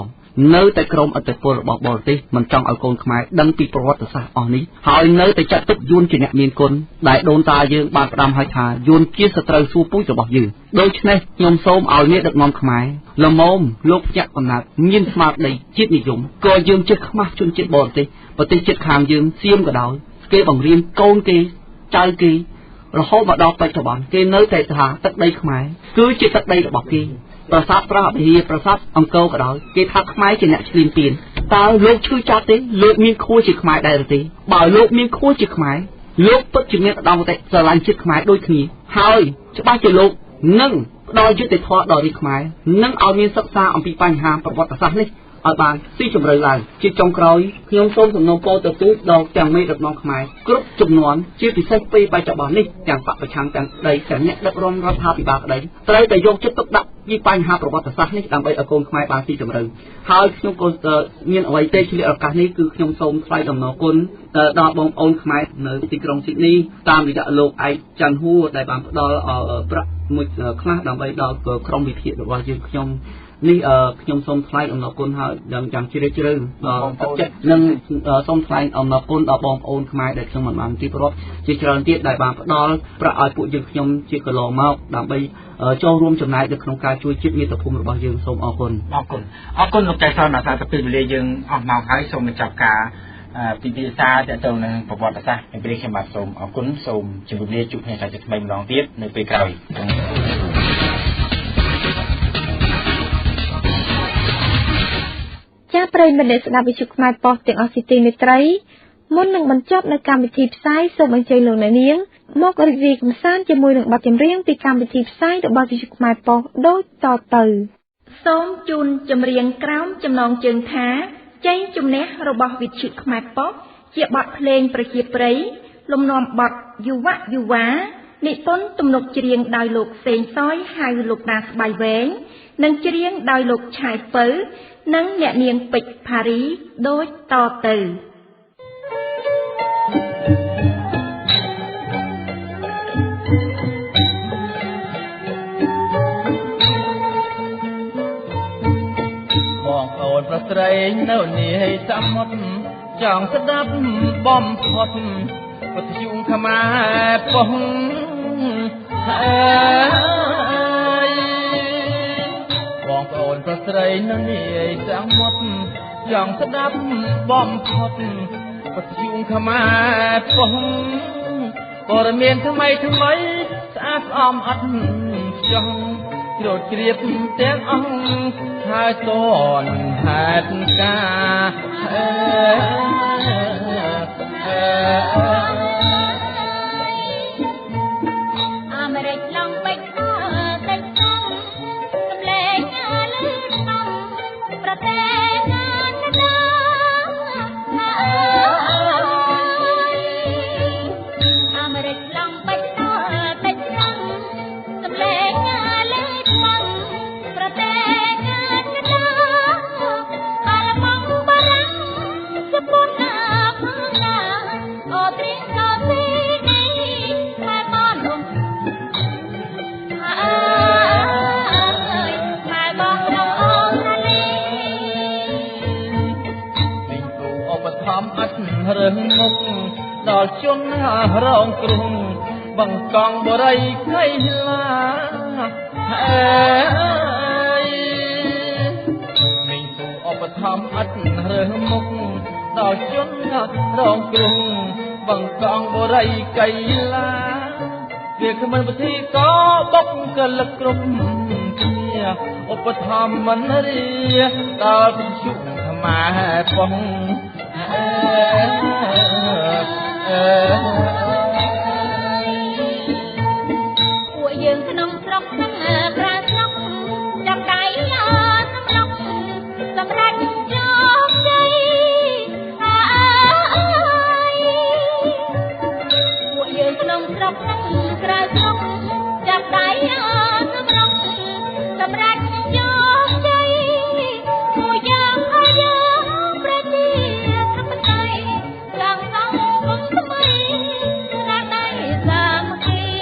នៅតែក្រុមអធិពលរបស់បរទេសមិនចង់ឲ្យកូនខ្មែរដឹងពីប្រវត្តិសាស្ត្រអស់នេះហើយនៅតែចាត់ទុកយួនជាអ្នកមានគុណដែលដូនតាយើងបានផ្ដាំឲ្យថាយួនជាសត្រូវសួរពូជរបស់យើងដូច្នេះខ្ញុំសូមឲ្យមេដឹកនាំខ្មែរល្មមលោកភ្ញាក់កំណត់មានស្មារតីជាតិនិយមក៏យើងជិះខ្មាស់ជនជាតិបរទេសប្រទេសជិតខាងយើងសៀមក៏ដោយគេបង្រៀនកូនគេចៅគេរហូតមកដល់បច្ចុប្បន្នគេនៅតែថាទឹកដីខ្មែរគឺជាទឹកដីរបស់គេប្រាសាទព្រះវិហារប្រាសាទអង្គរក៏ដោយគេថាខ្មែរជាអ្នកឈ្លានពានតើលោកឈឺចាប់ទេលោកមានខួរជាខ្មែរដែរទេបើលោកមានខួរជាខ្មែរលោកពិតជាមានឧត្តមគតិស្រឡាញ់ជាតិខ្មែរដូចគ្នាហើយច្បាស់ជាលោកនឹងផ្ដល់យុត្តិធម៌ដល់រាជខ្មែរនិងឲ្យមានសិក្សាអំពីបញ្ហាប្រវត្តិសាស្ត្រនេះឲ្យបានស៊ីជម្រៅឡើងជាចុងក្រោយខ្ញុំសូមសំណូមពរទៅទូដល់ទាំងមេដឹកនាំខ្មែរគ្រប់ជំនាន់ជាពិសេសពេលបច្ចុប្បន្ននេះទាំងបពប្រឆាំងទាំងដីទាំងអ្នកដឹកនាំរដ្ឋាភិបាលក្តីត្រូវតែយកចិត្តទុកដាក់ពីបញ្ហាប្រវត្តិសាស្ត្រនេះដើម្បីឲ្យកូនខ្មែរបានស៊ីជម្រៅហើយខ្ញុំក៏មានអ្វីទេឆ្លៀតឱកាសនេះគឺខ្ញុំសូមថ្លែងអំណរគុណដល់បងប្អូនខ្មែរនៅទីក្រុងស៊ីដនីតាមរយៈលោកឯកច័ន្ទហួរដែលបានផ្ដល់ប្រាក់មួយខ្លះដើម្បីដល់ក្រុមវិភាគរបស់យើងនេះខ្ញុំសូមថ្លែងអំណរគុណហើយយ៉ាងជ្រាលជ្រៅដល់ទឹកចិត្តនិងសូមថ្លែងអំណរគុណដល់បងប្អូនខ្មែរដែលខ្ញុំមិនបានទីប្រពជាច្រើនទៀតដែលបានផ្ដល់ប្រាក់ឲ្យពួកយើងខ្ញុំជាកន្លងមកដើម្បីចូលរួមចំណែកនៅក្នុងការជួយជាតិមាតុភូមិរបស់យើងសូមអរគុណលោកចៃសនអាសាទៅពេលវេលាយើងអស់មកហើយសូមបញ្ចប់ការពិភាក្សាទាក់ទងនឹងប្រវត្តិសាស្ត្រពេលខ្ញុំបាទសូមអរគុណសូមជម្រាបលាជួបគ្នាសាជាថ្មីម្ដងទៀតនៅពេលក្រោយចាប្រិយមិត្តអ្នកស្ដាប់វិទ្យុខ្មែរប៉ុស្តិ៍ទាំងអស់ជាទីមេត្រីមុននឹងបញ្ចប់នៅកម្មវិធីផ្សាយសូមអញ្ជើញលោកអ្នកនាងមករីករាយកម្សាន្តជាមួយនឹងបទចម្រៀងពីកម្មវិធីផ្សាយរបស់វិទ្យុខ្មែរប៉ុស្តិ៍ដូចតទៅសូមជូនចម្រៀងក្រោមចំណងជើងថាចែងជំនះរបស់វិទ្យុខ្មែរប៉ុស្តិ៍ជាបទភ្លេងប្រជាប្រិយលំនាំបទយុវយុវានិពន្ធទំនុកច្រៀងដោយលោកសេងសយហៅលោកតាស្បៃវែងនិងច្រៀងដោយលោកឆាយពៅនិងអ្នកនាងពេជ្រផារីដូចតទៅបងប្អូនប្រុសស្រីនៅនាយសមុទ្រចង់ស្ដាប់បំផុតវិទ្យុខ្មែរប៉ុស្តិ៍ហើយបងប្អូនប្រុសស្រីនៅនាយសមុទ្រចង់ស្ដាប់បំផុតវិទ្យុខ្មែរប៉ុស្តិ៍ព័ត៌មានថ្មីស្អាតស្អំអត់ចង់ជ្រោតជ្រាបទាំងអង្គហើយតនហេតុ កាអាមេរិកឡងបេកតិចសំសម្លេងលឺសំប្រទេសណាណាអាមេរិកឡងបេកតិចសំសម្លេងលឺសំប្រទេសណាណាអាឡម៉ង់បារាំងជប៉ុនណាណាអូទ្រីកោស៊ីនេះហើយបានរំធម្មអត់រើសមុខដល់ជនរងគ្រោះបង្កង់បរិយកៃឡាអើយមីងទូឧបត្ថម្ភអត់រើសមុខដល់ជនរងគ្រោះបង្កង់បរិយកៃឡាវាគ្មានវិធីក៏បុកកលឹកគ្រប់គ្នាឧបត្ថម្ភមិនរៀដល់វិជុខ្មែរបងពួកយើងក្នុងស្រុកនឹងក្រៅស្រុកចាប់ដៃសម្រុកសម្រាប់ជោគជ័យពួកយើងក្នុងស្រុកនឹងក្រៅស្រុកចាប់ដៃសម្រុកសម្រាប់ជោគជ័យពួកយើងប្រជាឡើងសងគុំថ្មីស្នាដៃសាមគ្គី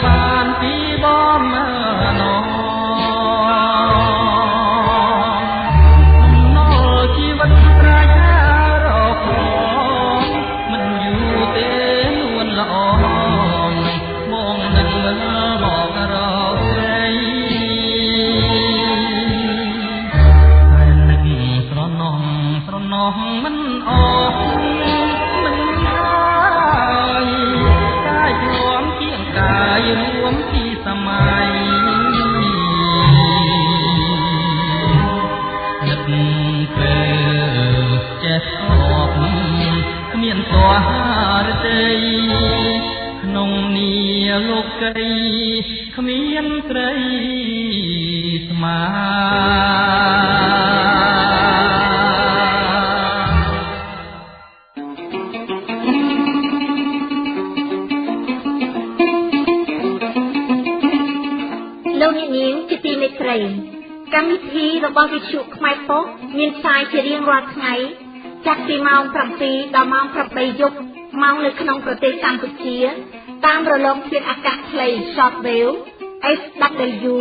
បានពីបង ត្រីគ្មានត្រីស្មាលោកអ្នកនាងជាទីមេត្រីកម្មវិធីរបស់វិទ្យុខ្មែរប៉ុស្តិ៍មានផ្សាយជារៀងរាល់ថ្ងៃចាប់ពីម៉ោង 7 ដល់ម៉ោង 8 យប់ម៉ោងនៅក្នុងប្រទេសកម្ពុជាតាមរលកធាតុអាកាសខ្លី Shortwave SW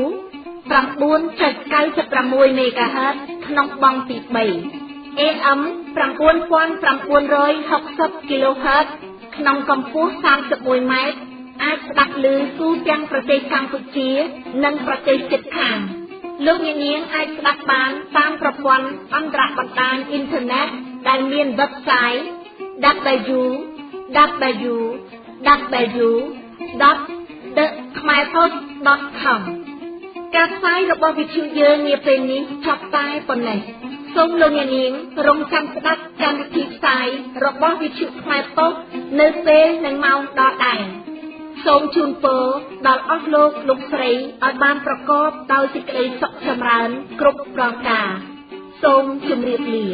9.96 MHz ក្នុងបង់ទី3 AM 9960 kHz ក្នុងកម្ពស់31ម៉ែត្រអាចស្ដាប់ឮទូទាំងប្រទេសកម្ពុជានិងប្រទេសជិតខាងលោកអ្នកនាងអាចស្ដាប់បានតាមប្រព័ន្ធអន្តរបណ្ដាញអ៊ីនធឺណិតដែលមាន website www.thekhairpost.com ការផ្សាយរបស់វិទ្យុយើងនាពេលនេះចប់តែប៉ុណ្ណេះសូមលោកអ្នកនាងរងចាំស្ដាប់កម្មវិធីផ្សាយរបស់វិទ្យុខ្មែរប៉ុស្តិ៍នៅពេលនិងម៉ោងដល់ដែរសូមជូនពរដល់អស់លោកស្រីឲ្យបានប្រកបដោយសេចក្តីសុខចម្រើនគ្រប់ប្រការសូមជម្រាបលា